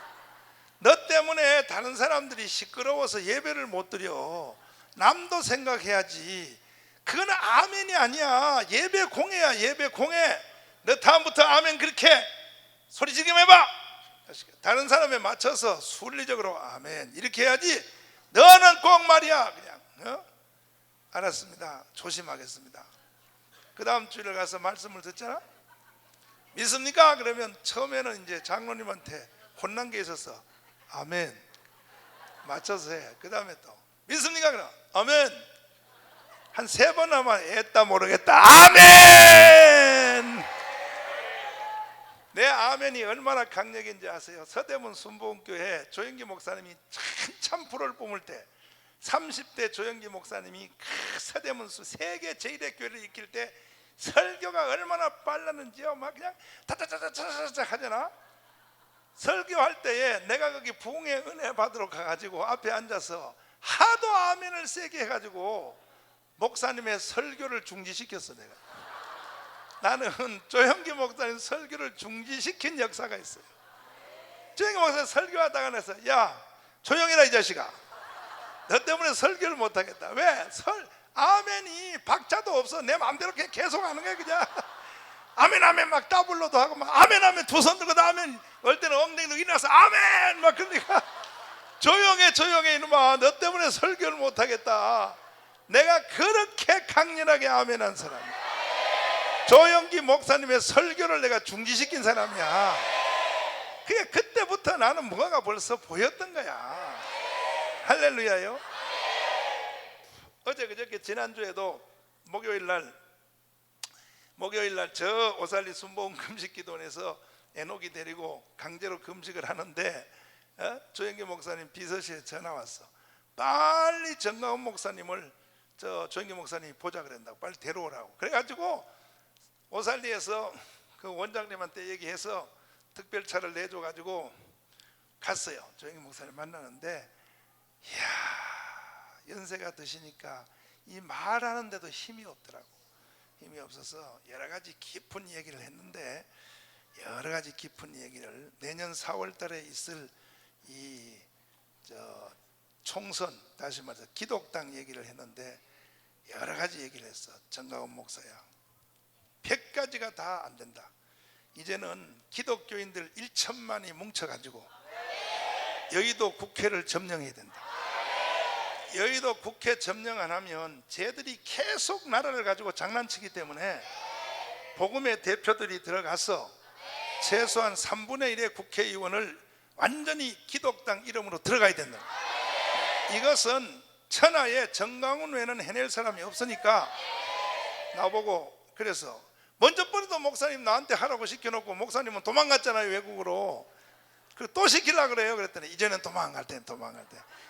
A: 너 때문에 다른 사람들이 시끄러워서 예배를 못 드려. 남도 생각해야지. 그건 아멘이 아니야. 예배 공회야, 예배 공회. 너 다음부터 아멘 그렇게 소리 지금 해봐. 다른 사람에 맞춰서 순리적으로 아멘 이렇게 해야지. 너는 꼭 말이야 그냥 알았습니다, 조심하겠습니다. 그 다음 주일에 가서 말씀을 듣잖아. 믿습니까? 그러면 처음에는 이제 장로님한테 혼난 게 있어서 아멘 맞춰서 해. 그 다음에 또 믿습니까? 그럼 아멘 한 3번 하면 했다 모르겠다 아멘. 내 아멘이 얼마나 강력인지 아세요? 서대문 순복음교회 조영기 목사님이 한참 불을 뿜을 때 30대 조영기 목사님이 서대문 세계 제1의 교회를 이끌 때 설교가 얼마나 빨랐는지요. 막 그냥 타타타타타타 하잖아. 설교할 때에 내가 거기 부흥의 은혜 받으러 가가지고 앞에 앉아서 하도 아멘을 세게 해가지고 목사님의 설교를 중지시켰어. 내가 나는 조영기 목사님 설교를 중지시킨 역사가 있어요. 조영기 목사님 설교하다가 내서 야 조용해라 이 자식아, 너 때문에 설교를 못하겠다. 왜? 아멘이 박자도 없어. 내 마음대로 계속 하는 거야. 그냥 아멘 아멘 막 더블로도 하고 막 아멘 아멘 두 손 들고 아멘 올 때는 엉덩이로 일어나서 아멘 막 그러니까 조용해 이놈아, 너 때문에 설교를 못하겠다. 내가 그렇게 강렬하게 아멘한 사람이야. 조영기 목사님의 설교를 내가 중지시킨 사람이야. 그게 그때부터 나는 뭐가 벌써 보였던 거야. 할렐루야요. 어제 그저께 지난주에도 목요일날 저 오살리 순복음 금식기도원에서 에녹이 데리고 강제로 금식을 하는데 조영기 목사님 비서실에 전화 왔어. 빨리 정가훈 목사님을 조영기 목사님이 보자 그랬다고 빨리 데려오라고. 그래가지고 오살리에서 그 원장님한테 얘기해서 특별차를 내줘가지고 갔어요. 조영기 목사님 만나는데 이야, 연세가 드시니까 이 말하는데도 힘이 없더라고. 힘이 없어서 여러 가지 깊은 얘기를 했는데, 여러 가지 깊은 얘기를 내년 4월 달에 있을 이 총선, 다시 말해서 기독당 얘기를 했는데 여러 가지 얘기를 했어. 정가훈 목사야, 100가지가 다 안 된다. 이제는 기독교인들 1천만이 뭉쳐가지고 여의도 국회를 점령해야 된다. 여의도 국회 점령 안 하면 쟤들이 계속 나라를 가지고 장난치기 때문에 복음의 대표들이 들어가서 최소한 3분의 1의 국회의원을 완전히 기독당 이름으로 들어가야 된다. 이것은 천하에 정강훈 외에는 해낼 사람이 없으니까 나보고 그래서 먼저 번에도 목사님 나한테 하라고 시켜놓고 목사님은 도망갔잖아요, 외국으로. 또 시키려고 그래요. 그랬더니 이제는 도망갈 때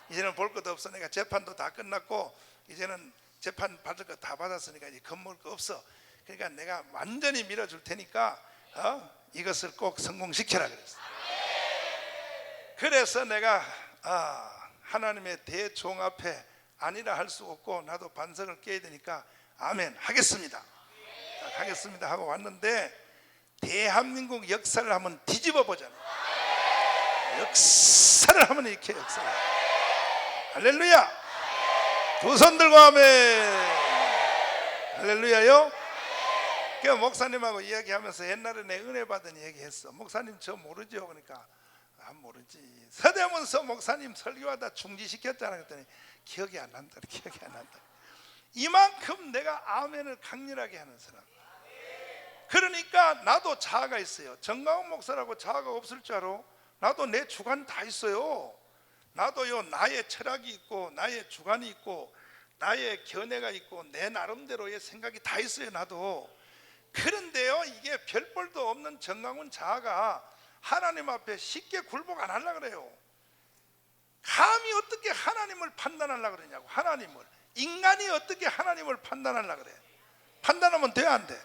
A: 이제는 볼 것도 없어. 내가 재판도 다 끝났고 이제는 재판 받을 거 다 받았으니까 이제 겁먹을 거 없어. 그러니까 내가 완전히 밀어줄 테니까 이것을 꼭 성공시켜라 그랬어. 그래서 내가 하나님의 대종 앞에 아니라 할 수 없고 나도 반석을 깨야 되니까 아멘 하겠습니다. 하겠습니다 하고 왔는데 대한민국 역사를 한번 뒤집어 보잖아요. 역사를 하면 이렇게 역사를. 할렐루야. 두 손 들고 아멘. 할렐루야요. 그 목사님하고 이야기하면서 옛날에 내 은혜 받은 얘기했어. 목사님 저 모르죠? 그러니까 모르지. 서대문서 목사님 설교하다 중지시켰잖아. 그랬더니 기억이 안 난다. 이만큼 내가 아멘을 강렬하게 하는 사람. 그러니까 나도 자아가 있어요. 정강훈 목사라고 자아가 없을 줄 알아? 나도 내 주관 다 있어요. 나도요, 나의 철학이 있고 나의 주관이 있고 나의 견해가 있고 내 나름대로의 생각이 다 있어요. 나도. 그런데요, 이게 별볼도 없는 정강훈 자아가 하나님 앞에 쉽게 굴복 안 하려고 그래요. 감히 어떻게 하나님을 판단하려고 그러냐고. 하나님을. 인간이 어떻게 하나님을 판단하려고 그래. 판단하면 돼 안 돼?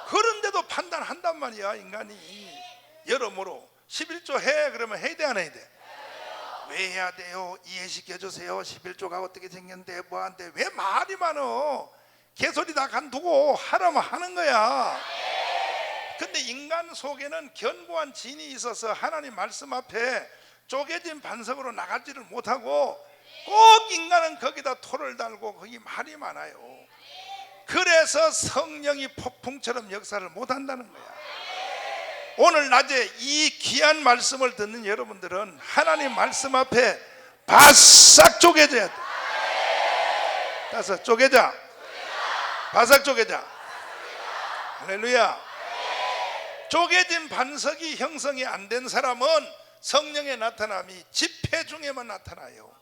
A: 그런데도 판단한단 말이야. 인간이 여러모로 11조 해 그러면 해야 돼 안 해야 돼? 왜 해야 돼요? 이해시켜 주세요. 11조가 어떻게 생겼는데 뭐 한데 왜 말이 많어? 개소리 다 간두고 하라면 하는 거야. 근데 인간 속에는 견고한 진이 있어서 하나님 말씀 앞에 쪼개진 반석으로 나가지를 못하고 꼭 인간은 거기다 토를 달고 거기 말이 많아요. 그래서 성령이 폭풍처럼 역사를 못한다는 거야. 오늘 낮에 이 귀한 말씀을 듣는 여러분들은 하나님 말씀 앞에 바싹 쪼개져야 돼. 따서 쪼개자. 바싹 쪼개자. 할렐루야. 쪼개진 반석이 형성이 안 된 사람은 성령의 나타남이 집회 중에만 나타나요.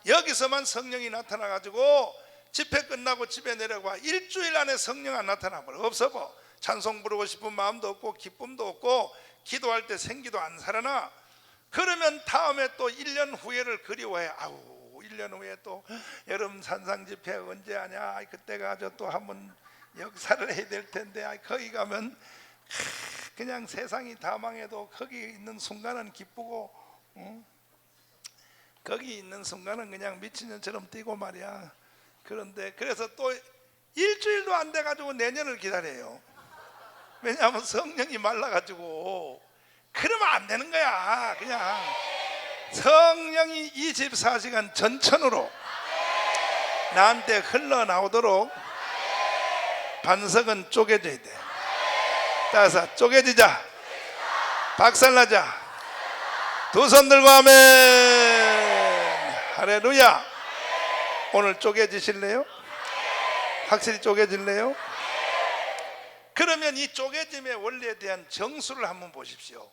A: 여기서만 성령이 나타나 가지고 집회 끝나고 집에 내려가 일주일 안에 성령 안 나타나면 없어. 찬송 부르고 싶은 마음도 없고 기쁨도 없고 기도할 때 생기도 안 살아나. 그러면 다음에 또 1년 후에를 그리워해. 아우 1년 후에 또 여름 산상 집회 언제 하냐. 그때 가서 또 한번 역사를 해야 될 텐데 거기 가면 그냥 세상이 다 망해도 거기 있는 순간은 기쁘고 거기 있는 순간은 그냥 미친년처럼 뛰고 말이야. 그런데 그래서 또 일주일도 안 돼가지고 내년을 기다려요. 왜냐하면 성령이 말라가지고. 그러면 안 되는 거야. 그냥 성령이 24시간 전천으로 나한테 흘러나오도록 반석은 쪼개져야 돼. 따라서 쪼개지자, 박살나자. 두 손 들고 아멘. 할렐루야. 오늘 쪼개지실래요? 확실히 쪼개질래요? 그러면 이 쪼개짐의 원리에 대한 정수를 한번 보십시오.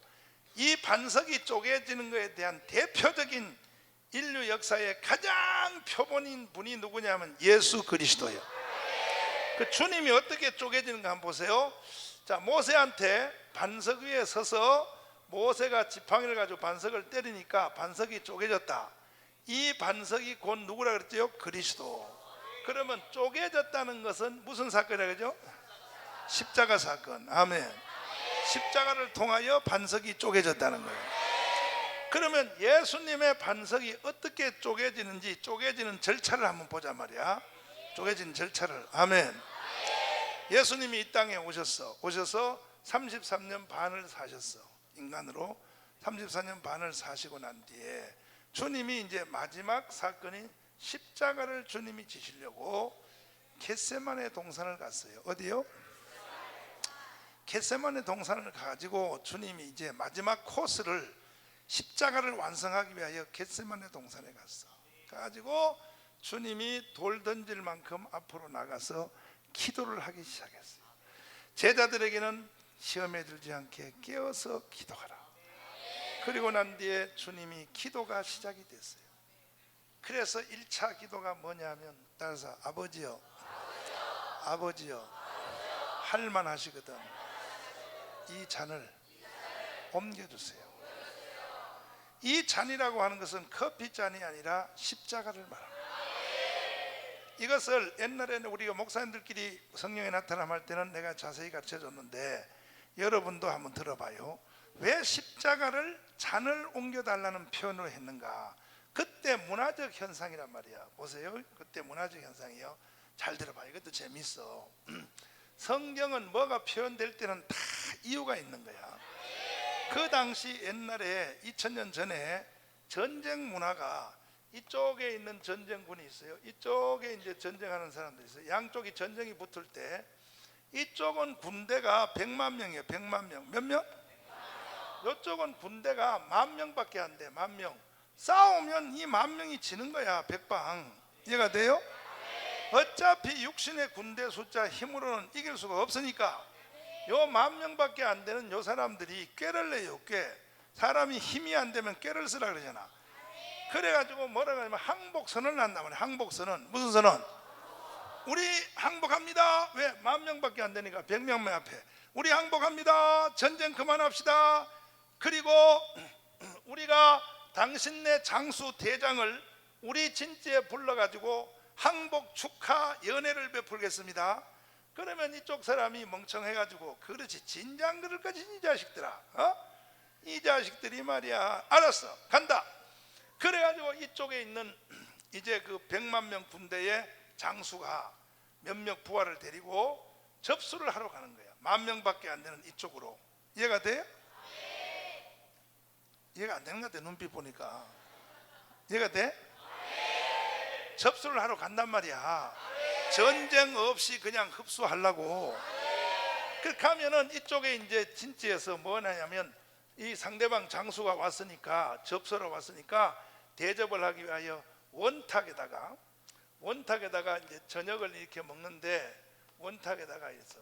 A: 이 반석이 쪼개지는 것에 대한 대표적인 인류 역사의 가장 표본인 분이 누구냐면 예수 그리스도예요. 그 주님이 어떻게 쪼개지는가 한번 보세요. 자, 모세한테 반석 위에 서서 모세가 지팡이를 가지고 반석을 때리니까 반석이 쪼개졌다. 이 반석이 곧 누구라 그랬죠? 그리스도. 그러면 쪼개졌다는 것은 무슨 사건이라 그러죠? 십자가 사건. 아멘. 십자가를 통하여 반석이 쪼개졌다는 거예요. 그러면 예수님의 반석이 어떻게 쪼개지는지 쪼개지는 절차를 한번 보자 말이야. 쪼개진 절차를. 아멘. 예수님이 이 땅에 오셔서 33년 반을 사셨어. 인간으로 34년 반을 사시고 난 뒤에 주님이 이제 마지막 사건인 십자가를 주님이 지시려고 겟세마네 동산을 갔어요. 어디요? 겟세마네 동산을 가지고 주님이 이제 마지막 코스를 십자가를 완성하기 위하여 겟세마네 동산에 갔어. 가지고 주님이 돌 던질 만큼 앞으로 나가서 기도를 하기 시작했어요. 제자들에게는 시험에 들지 않게 깨어서 기도하라. 그리고 난 뒤에 주님이 기도가 시작이 됐어요. 그래서 1차 기도가 뭐냐면 따라서 아버지요, 아버지요, 할만하시거든 이 잔을 옮겨주세요. 이 잔이라고 하는 것은 커피 잔이 아니라 십자가를 말합니다. 이것을 옛날에는 우리가 목사님들끼리 성령의 나타남 할 때는 내가 자세히 가르쳐줬는데 여러분도 한번 들어봐요. 왜 십자가를 잔을 옮겨달라는 표현을 했는가? 그때 문화적 현상이란 말이야. 보세요. 그때 문화적 현상이요. 잘 들어봐요. 이것도 재밌어. 성경은 뭐가 표현될 때는 다 이유가 있는 거야. 그 당시 옛날에 2000년 전에 전쟁 문화가 이쪽에 있는 전쟁군이 있어요. 이쪽에 이제 전쟁하는 사람들이 있어요. 양쪽이 전쟁이 붙을 때 이쪽은 군대가 100만 명이에요. 100만 명. 몇 명? 이쪽은 군대가 10,000명밖에 안 돼. 10,000명. 싸우면 이 10,000명이 지는 거야. 백방. 이해가 돼요? 어차피 육신의 군대 숫자 힘으로는 이길 수가 없으니까 요 10,000명밖에 안 되는 요 사람들이 꾀를 내요. 꾀. 사람이 힘이 안 되면 꾀를 쓰라 그러잖아. 그래가지고 뭐라고 하냐면 항복선언을 한단 말이야. 항복선언. 무슨 선언? 우리 항복합니다. 왜? 10,000명밖에 안 되니까 100명 앞에 우리 항복합니다. 전쟁 그만합시다. 그리고 우리가 당신네 장수 대장을 우리 진지에 불러가지고 항복 축하 연회를 베풀겠습니다. 그러면 이쪽 사람이 멍청해가지고 그렇지 진작 그럴 거지 이 자식들아. 이 자식들이 말이야. 알았어 간다. 그래가지고 이쪽에 있는 이제 그 100만 명 군대의 장수가 몇몇 부하를 데리고 접수를 하러 가는 거야. 10,000명밖에 안 되는 이쪽으로. 이해가 돼요? 이해가 안 되는 것 같아. 눈빛 보니까. 이해가 돼? 접수를 하러 간단 말이야. 전쟁 없이 그냥 흡수하려고. 그렇게 하면은 이쪽에 이제 진지에서 뭐냐면 이 상대방 장수가 왔으니까 접수하러 왔으니까 대접을 하기 위하여 원탁에다가 이제 저녁을 이렇게 먹는데 원탁에다가 있어.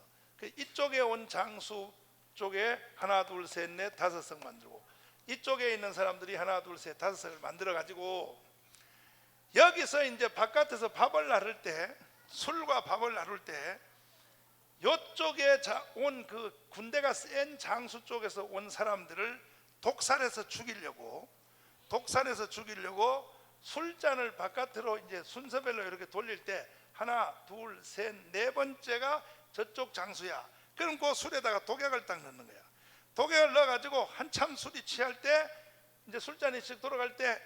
A: 이쪽에 온 장수 쪽에 하나 둘 셋 넷 다섯 석 만들고 이쪽에 있는 사람들이 하나 둘 셋 다섯 석을 만들어 가지고 여기서 이제 바깥에서 밥을 나눌 때, 술과 밥을 나눌 때 이쪽에 온 그 군대가 센 장수 쪽에서 온 사람들을 독살해서 죽이려고 술잔을 바깥으로 이제 순서별로 이렇게 돌릴 때 하나 둘 셋 네 번째가 저쪽 장수야. 그럼 그 술에다가 독약을 딱 넣는 거야. 독약을 넣어가지고 한참 술이 취할 때 이제 술잔이 씩 돌아갈 때,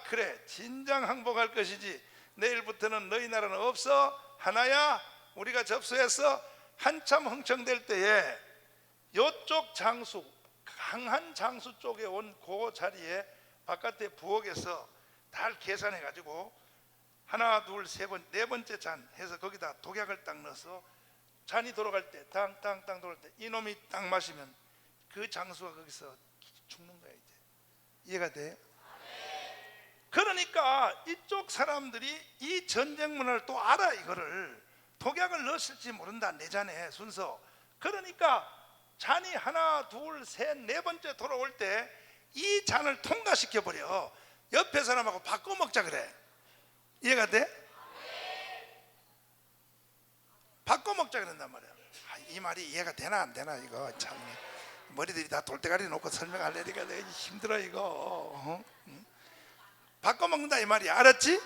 A: 그래 진정 항복할 것이지, 내일부터는 너희 나라는 없어, 하나야 우리가 접수했어. 한참 흥청될 때에 요쪽 장수, 강한 장수 쪽에 온 그 자리에 바깥에 부엌에서 다 계산해 가지고 하나 둘 세 번 네 번째 잔 해서 거기다 독약을 딱 넣어서 잔이 돌아갈 때 땅땅땅 돌아갈 때 이놈이 딱 마시면 그 장수가 거기서 죽는 거야. 이제 이해가 돼요? 그러니까 이쪽 사람들이 이 전쟁 문화를 또 알아. 이거를 독약을 넣었을지 모른다, 내 잔에 순서. 그러니까 잔이 하나 둘 셋 네 번째 돌아올 때 이 잔을 통과시켜 버려. 옆에 사람하고 바꿔 먹자 그래. 이해가 돼? 바꿔 먹자 그런단 말이야. 이 말이 이해가 되나 안 되나, 이거 참 머리들이 다 돌대가리 놓고 설명하려니까 내가 힘들어 이거. 바꿔 먹는다 이 말이야. 알았지?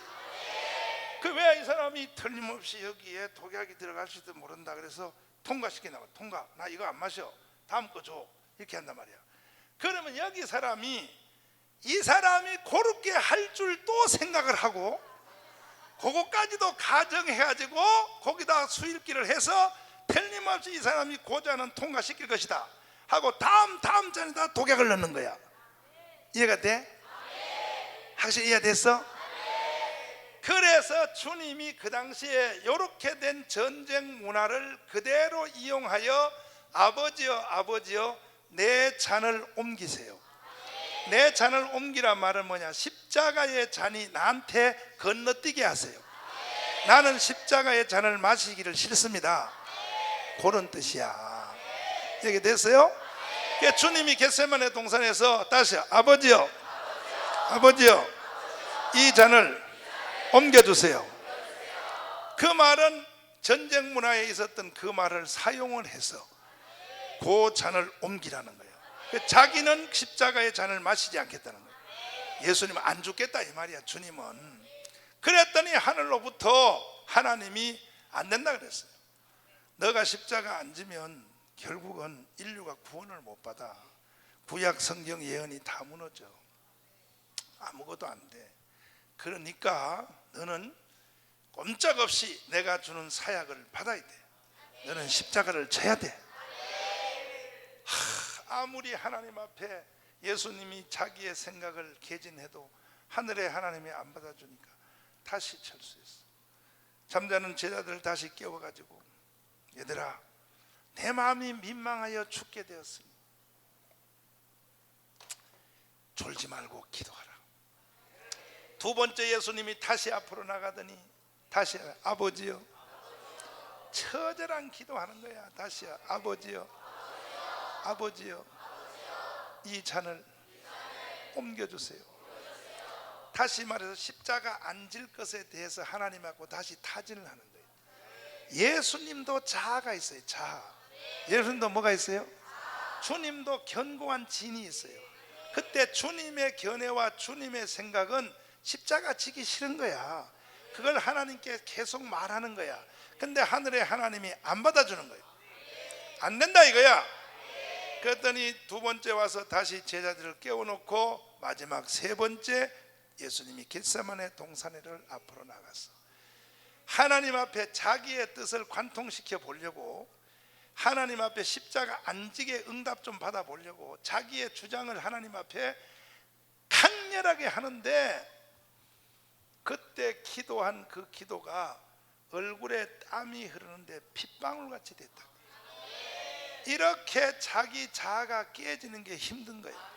A: 그 왜 이 사람이 틀림없이 여기에 독약이 들어갈지도 모른다 그래서 통과시키나. 통과. 나 이거 안 마셔, 다음 거 줘, 이렇게 한단 말이야. 그러면 여기 이 사람이 그렇게 할 줄 또 생각을 하고 그거까지도 가정해가지고 거기다 수일기를 해서 틀림없이 이 사람이 고자는 통과시킬 것이다 하고 다음 잔에다 독약을 넣는 거야. 이해가 돼? 확실히 이해됐어? 그래서 주님이 그 당시에 이렇게 된 전쟁 문화를 그대로 이용하여 아버지여 내 잔을 옮기세요. 내 잔을 옮기란 말은 뭐냐? 십자가의 잔이 나한테 건너뛰게 하세요. 나는 십자가의 잔을 마시기를 싫습니다. 그런 뜻이야. 이게 됐어요? 그러니까 주님이 겟세마네 동산에서 다시 아버지여 이 잔을 옮겨주세요. 그 말은 전쟁 문화에 있었던 그 말을 사용을 해서 그 잔을 옮기라는 거예요. 자기는 십자가의 잔을 마시지 않겠다는 거예요. 예수님은 안 죽겠다 이 말이야. 주님은. 그랬더니 하늘로부터 하나님이 안 된다 그랬어요. 너가 십자가 안 지면 결국은 인류가 구원을 못 받아. 구약 성경 예언이 다 무너져. 아무것도 안 돼. 그러니까 너는 꼼짝없이 내가 주는 사약을 받아야 돼. 너는 십자가를 져야 돼. 아무리 하나님 앞에 예수님이 자기의 생각을 개진해도 하늘의 하나님이 안 받아주니까 다시 철수했어. 잠자는 제자들을 다시 깨워가지고, 얘들아 내 마음이 민망하여 죽게 되었으니 졸지 말고 기도하라. 두 번째 예수님이 다시 앞으로 나가더니 다시 아버지여, 처절한 기도하는 거야. 다시 아버지여 이 잔을 옮겨주세요. 다시 말해서 십자가 안 질 것에 대해서 하나님하고 다시 타진을 하는 거예요. 예수님도 자아가 있어요. 자아. 예수님도 뭐가 있어요? 주님도 견고한 진이 있어요. 그때 주님의 견해와 주님의 생각은 십자가 지기 싫은 거야. 그걸 하나님께 계속 말하는 거야. 근데 하늘의 하나님이 안 받아주는 거예요. 안 된다 이거야. 그랬더니 두 번째 와서 다시 제자들을 깨워놓고 마지막 세 번째 예수님이 겟세마네 동산에를 앞으로 나갔어. 하나님 앞에 자기의 뜻을 관통시켜 보려고, 하나님 앞에 십자가 안 지게 응답 좀 받아 보려고 자기의 주장을 하나님 앞에 강렬하게 하는데, 그때 기도한 그 기도가 얼굴에 땀이 흐르는데 핏방울같이 됐다. 이렇게 자기 자아가 깨지는 게 힘든 거예요.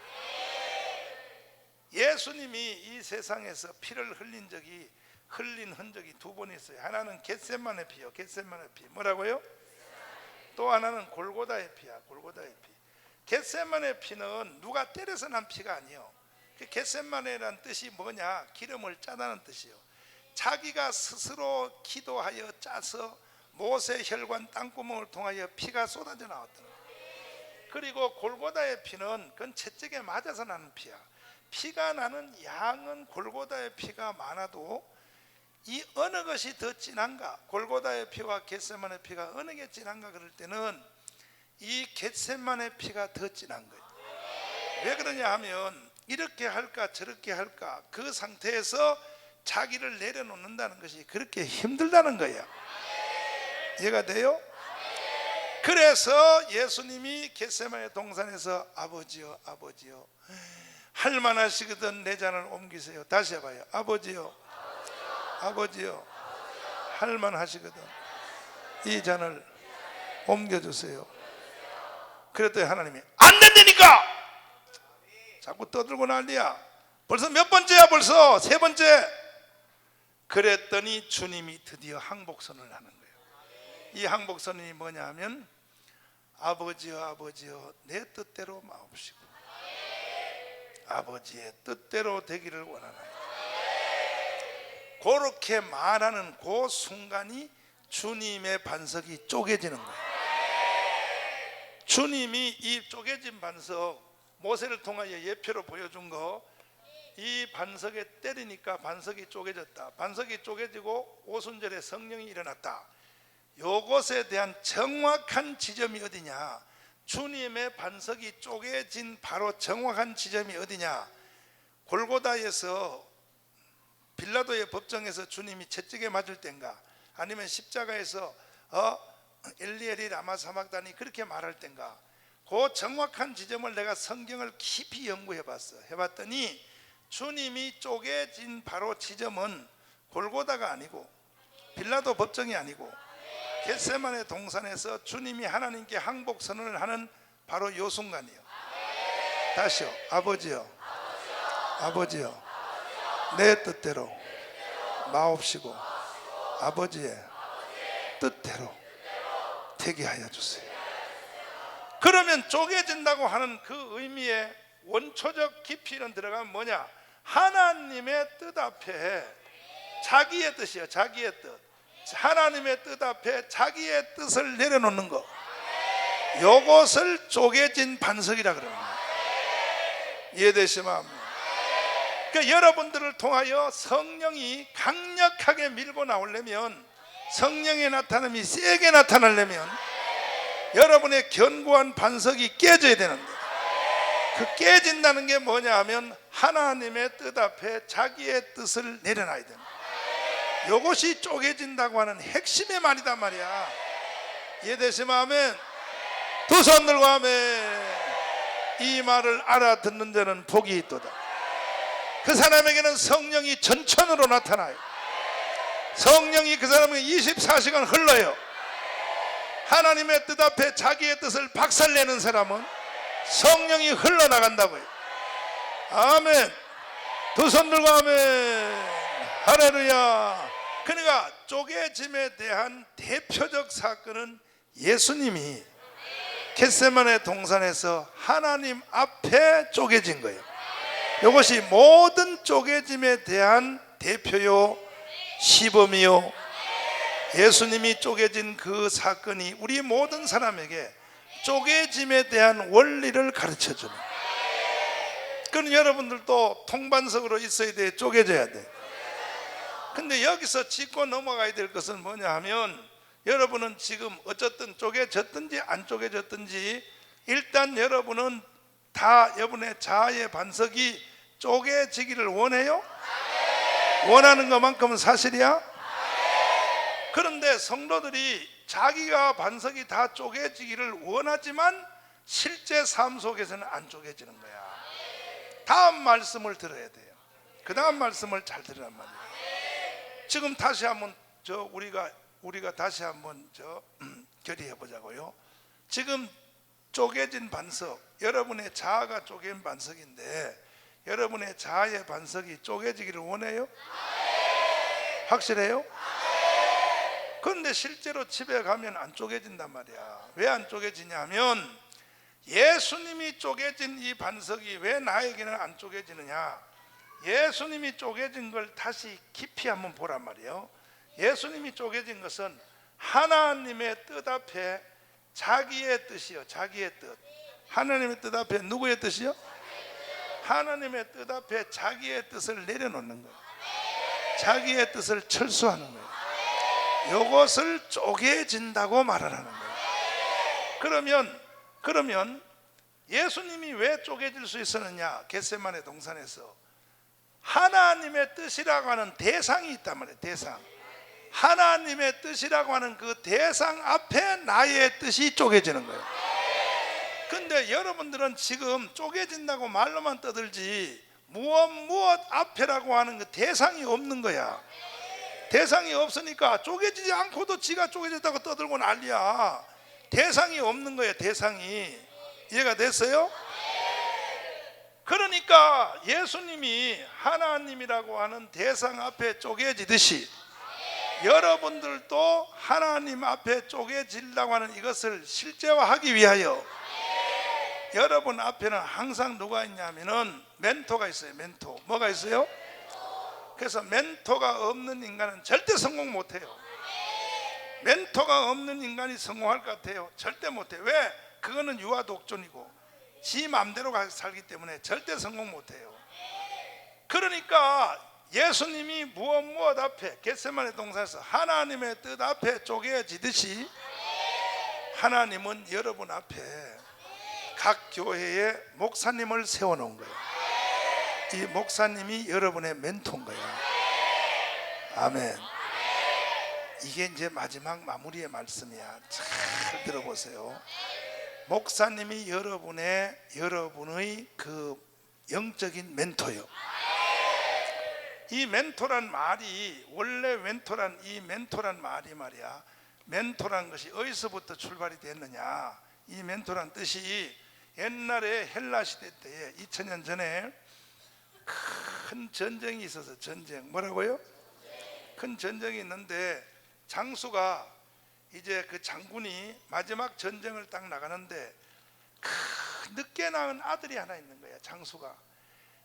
A: 예수님이 이 세상에서 피를 흘린 흔적이 두 번 있어요. 하나는 겟세마네 피요, 겟세마네 피. 뭐라고요? 또 하나는 골고다의 피야, 골고다의 피. 겟세마네 피는 누가 때려서 난 피가 아니에요. 그 겟세마네라는 뜻이 뭐냐? 기름을 짜다는 뜻이에요. 자기가 스스로 기도하여 짜서 못의 혈관 땅구멍을 통하여 피가 쏟아져 나왔던 거예요. 그리고 골고다의 피는 그건 채찍에 맞아서 나는 피야. 피가 나는 양은 골고다의 피가 많아도 이 어느 것이 더 진한가? 골고다의 피와 겟세마네 피가 어느 게 진한가? 그럴 때는 이 겟세마네 피가 더 진한 거예요. 왜 그러냐 하면 이렇게 할까 저렇게 할까 그 상태에서 자기를 내려놓는다는 것이 그렇게 힘들다는 거야. 이해가 돼요? 그래서 예수님이 겟세마네 동산에서 아버지요 아버지요 할만하시거든 내 잔을 옮기세요. 다시 해봐요. 아버지요 아버지요 할만하시거든 이 잔을 옮겨주세요. 그랬더니 하나님이 안 된다니까 자꾸 떠들고 난리야. 벌써 몇 번째야? 벌써 세 번째. 그랬더니 주님이 드디어 항복선을 하는 거예요. 이 항복선이 뭐냐 하면 아버지여 아버지여 내 뜻대로 마옵시고 아버지의 뜻대로 되기를 원하나이다. 그렇게 말하는 그 순간이 주님의 반석이 쪼개지는 거예요. 주님이 이 쪼개진 반석 모세를 통하여 예표로 보여준 거, 이 반석에 때리니까 반석이 쪼개졌다. 반석이 쪼개지고 오순절에 성령이 일어났다. 요것에 대한 정확한 지점이 어디냐? 주님의 반석이 쪼개진 바로 정확한 지점이 어디냐? 골고다에서 빌라도의 법정에서 주님이 채찍에 맞을 땐가, 아니면 십자가에서 엘리엘이 라마 사막다니 그렇게 말할 땐가, 그 정확한 지점을 내가 성경을 깊이 연구해봤어. 해봤더니 주님이 쪼개진 바로 지점은 골고다가 아니고 빌라도 법정이 아니고 겟세마네 동산에서 주님이 하나님께 항복 선언을 하는 바로 요 순간이에요. 다시요. 아버지요 아버지요 내 뜻대로 마옵시고 아버지의 뜻대로 되게 하여 주세요. 그러면 쪼개진다고 하는 그 의미의 원초적 깊이는 들어가면 뭐냐? 하나님의 뜻 앞에 자기의 뜻이에요. 자기의 뜻. 하나님의 뜻 앞에 자기의 뜻을 내려놓는 거, 요것을 쪼개진 반석이라 그러는 거예요. 이해되시면 그러니까 여러분들을 통하여 성령이 강력하게 밀고 나오려면, 성령의 나타남이 세게 나타나려면 여러분의 견고한 반석이 깨져야 되는데, 그 깨진다는 게 뭐냐 하면 하나님의 뜻 앞에 자기의 뜻을 내려놔야 됩니다. 이것이 쪼개진다고 하는 핵심의 말이단 말이야. 이해되시면 아멘. 두 손 들고 아멘. 이 말을 알아듣는 자는 복이 있도다. 그 사람에게는 성령이 전천으로 나타나요. 성령이 그 사람에게 24시간 흘러요. 하나님의 뜻 앞에 자기의 뜻을 박살내는 사람은 성령이 흘러나간다고요. 아멘. 두 손 들고 아멘. 할렐루야. 그러니까 쪼개짐에 대한 대표적 사건은 예수님이 겟세마네 동산에서 하나님 앞에 쪼개진 거예요. 이것이 모든 쪼개짐에 대한 대표요 시범이요. 예수님이 쪼개진 그 사건이 우리 모든 사람에게 쪼개짐에 대한 원리를 가르쳐주는. 그건 여러분들도 통반석으로 있어야 돼. 쪼개져야 돼. 근데 여기서 짚고 넘어가야 될 것은 뭐냐 하면, 여러분은 지금 어쨌든 쪼개졌든지 안 쪼개졌든지 일단 여러분은 다 여러분의 자아의 반석이 쪼개지기를 원해요? 원하는 것만큼은 사실이야? 그런데 성도들이 자기가 반석이 다 쪼개지기를 원하지만 실제 삶 속에서는 안 쪼개지는 거야. 다음 말씀을 들어야 돼요. 그 다음 말씀을 잘 들으란 말이에요. 지금 다시 한번 우리가 다시 한번 결의해 보자고요. 지금 쪼개진 반석, 여러분의 자아가 쪼개진 반석인데 여러분의 자아의 반석이 쪼개지기를 원해요? 확실해요? 그런데 실제로 집에 가면 안 쪼개진단 말이야. 왜 안 쪼개지냐면 예수님이 쪼개진 이 반석이 왜 나에게는 안 쪼개지느냐? 예수님이 쪼개진 걸 다시 깊이 한번 보란 말이에요. 예수님이 쪼개진 것은 하나님의 뜻 앞에 자기의 뜻이요, 자기의 뜻. 하나님의 뜻 앞에 누구의 뜻이요? 하나님의 뜻 앞에 자기의 뜻을 내려놓는 거예요. 자기의 뜻을 철수하는 거예요. 이것을 쪼개진다고 말하는 거예요. 그러면 예수님이 왜 쪼개질 수 있었느냐? 겟세마네 동산에서 하나님의 뜻이라고 하는 대상이 있단 말이에요. 대상. 하나님의 뜻이라고 하는 그 대상 앞에 나의 뜻이 쪼개지는 거예요. 근데 여러분들은 지금 쪼개진다고 말로만 떠들지 무엇 앞에라고 하는 그 대상이 없는 거야. 대상이 없으니까 쪼개지지 않고도 지가 쪼개졌다고 떠들고 난리야. 대상이 없는 거예요. 대상이. 이해가 됐어요? 그러니까 예수님이 하나님이라고 하는 대상 앞에 쪼개지듯이 여러분들도 하나님 앞에 쪼개지려고 하는 이것을 실제화하기 위하여 여러분 앞에는 항상 누가 있냐면은 멘토가 있어요. 멘토. 뭐가 있어요? 그래서 멘토가 없는 인간은 절대 성공 못해요. 멘토가 없는 인간이 성공할 것 같아요? 절대 못해요. 왜? 그거는 유아 독존이고 지 맘대로 살기 때문에 절대 성공 못해요. 그러니까 예수님이 무엇 앞에 겟세마네 동산에서 하나님의 뜻 앞에 쪼개지듯이 하나님은 여러분 앞에 각 교회에 목사님을 세워놓은 거예요. 이 목사님이 여러분의 멘토인 거예요. 아멘. 이게 이제 마지막 마무리의 말씀이야. 잘 들어보세요. 목사님이 여러분의 그 영적인 멘토예요. 이 멘토란 말이 원래 멘토란 말이 말이야. 멘토란 것이 어디서부터 출발이 됐느냐? 이 멘토란 뜻이 옛날에 헬라 시대 때에 2000년 전에 큰 전쟁이 있어서 전쟁 뭐라고요? 큰 전쟁이 있는데 장수가 이제 그 장군이 마지막 전쟁을 딱 나가는데 늦게 낳은 아들이 하나 있는 거야. 장수가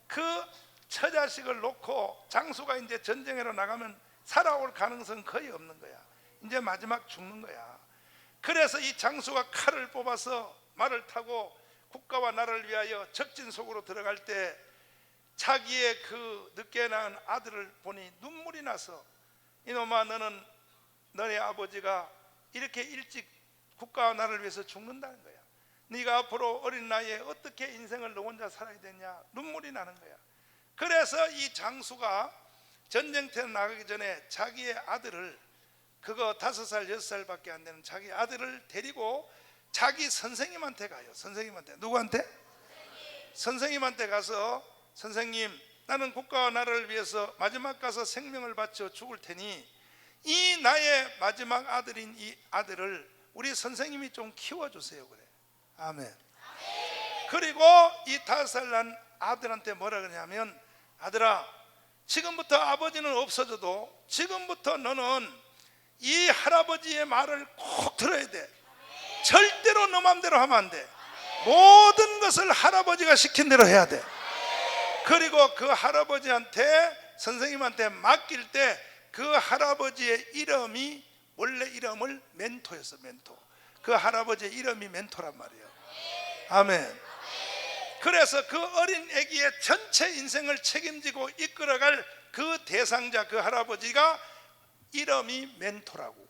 A: 그 처자식을 놓고 장수가 이제 전쟁으로 나가면 살아올 가능성은 거의 없는 거야. 이제 마지막 죽는 거야. 그래서 이 장수가 칼을 뽑아서 말을 타고 국가와 나라를 위하여 적진 속으로 들어갈 때 자기의 그 늦게 낳은 아들을 보니 눈물이 나서 이놈아 너는 너네 아버지가 이렇게 일찍 국가와 나라를 위해서 죽는다는 거야. 네가 앞으로 어린 나이에 어떻게 인생을 너 혼자 살아야 되냐. 눈물이 나는 거야. 그래서 이 장수가 전쟁터에 나가기 전에 자기의 아들을 그거 5살 6살밖에 안 되는 자기 아들을 데리고 자기 선생님한테 가요. 선생님한테. 누구한테? 선생님한테 가서 선생님 나는 국가와 나라를 위해서 마지막 가서 생명을 바쳐 죽을 테니 이 나의 마지막 아들인 이 아들을 우리 선생님이 좀 키워주세요. 그래. 아멘. 그리고 이 5살 난 아들한테 뭐라 그러냐면 아들아 지금부터 아버지는 없어져도 지금부터 너는 이 할아버지의 말을 꼭 들어야 돼. 절대로 너 맘대로 하면 안 돼. 모든 것을 할아버지가 시킨 대로 해야 돼. 그리고 그 할아버지한테 선생님한테 맡길 때 그 할아버지의 이름이 원래 이름을 멘토였어. 멘토. 그 할아버지의 이름이 멘토란 말이에요. 아멘. 그래서 그 어린 아기의 전체 인생을 책임지고 이끌어갈 그 대상자 그 할아버지가 이름이 멘토라고.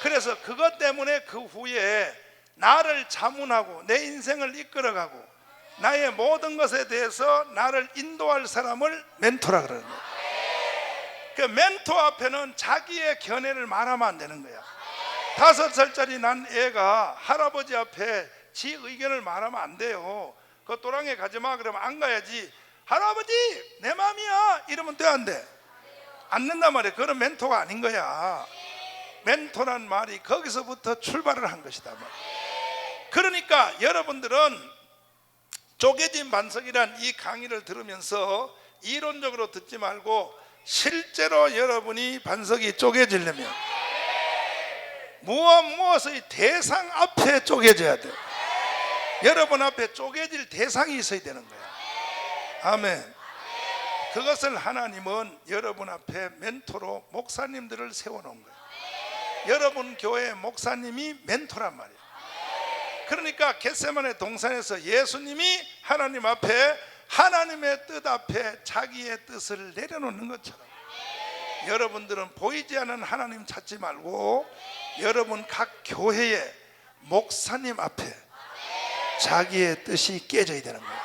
A: 그래서 그것 때문에 그 후에 나를 자문하고 내 인생을 이끌어가고 나의 모든 것에 대해서 나를 인도할 사람을 멘토라 그러는 거예요. 그 멘토 앞에는 자기의 견해를 말하면 안 되는 거야. 5살짜리 난 애가 할아버지 앞에 지 의견을 말하면 안 돼요. 그 또랑에 가지마 그러면 안 가야지. 할아버지 내 맘이야 이러면 돼 안 돼? 안 된단 말이야. 그런 멘토가 아닌 거야. 멘토란 말이 거기서부터 출발을 한 것이다 말이야. 그러니까 여러분들은 쪼개진 반석이란 이 강의를 들으면서 이론적으로 듣지 말고 실제로 여러분이 반석이 쪼개지려면 무엇의 대상 앞에 쪼개져야 돼요. 여러분 앞에 쪼개질 대상이 있어야 되는 거야. 아멘. 그것을 하나님은 여러분 앞에 멘토로 목사님들을 세워놓은 거예요. 여러분 교회 목사님이 멘토란 말이에요. 그러니까 겟세마네 동산에서 예수님이 하나님 앞에, 하나님의 뜻 앞에 자기의 뜻을 내려놓는 것처럼 여러분들은 보이지 않는 하나님 찾지 말고 여러분 각 교회의 목사님 앞에 자기의 뜻이 깨져야 되는 거예요.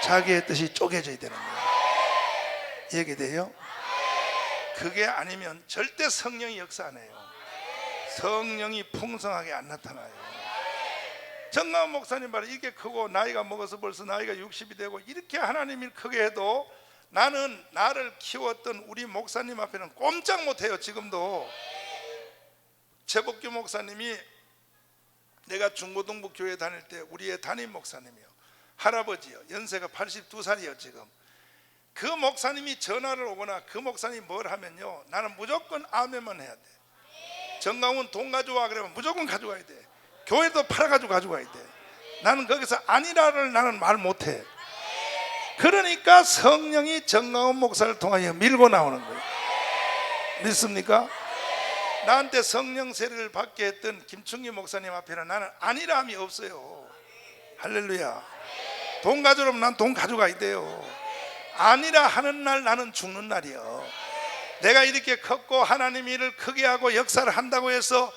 A: 자기의 뜻이 쪼개져야 되는 거예요. 얘기돼요? 그게 아니면 절대 성령이 역사 안 해요. 성령이 풍성하게 안 나타나요. 정강 목사님 말은 이게 크고 나이가 먹어서 벌써 나이가 60이 되고 이렇게 하나님이 크게 해도 나는 나를 키웠던 우리 목사님 앞에는 꼼짝 못해요. 지금도 최복규 목사님이 내가 중고등부 교회 다닐 때 우리의 담임 목사님이요, 할아버지요, 연세가 82살이요 지금. 그 목사님이 전화를 오거나 그 목사님이 뭘 하면요, 나는 무조건 아멘만 해야 돼. 정강훈 돈 가져와 그러면 무조건 가져가야 돼. 교회도 팔아가지고 가져가야 돼. 나는 거기서 아니라를 나는 말 못해. 그러니까 성령이 정강훈 목사를 통하여 밀고 나오는 거예요. 믿습니까? 나한테 성령 세례를 받게 했던 김충기 목사님 앞에는 나는 아니라함이 없어요. 할렐루야. 돈 가져오면 난 돈 가져가야 돼요. 아니라 하는 날 나는 죽는 날이요. 내가 이렇게 컸고 하나님 일을 크게 하고 역사를 한다고 해서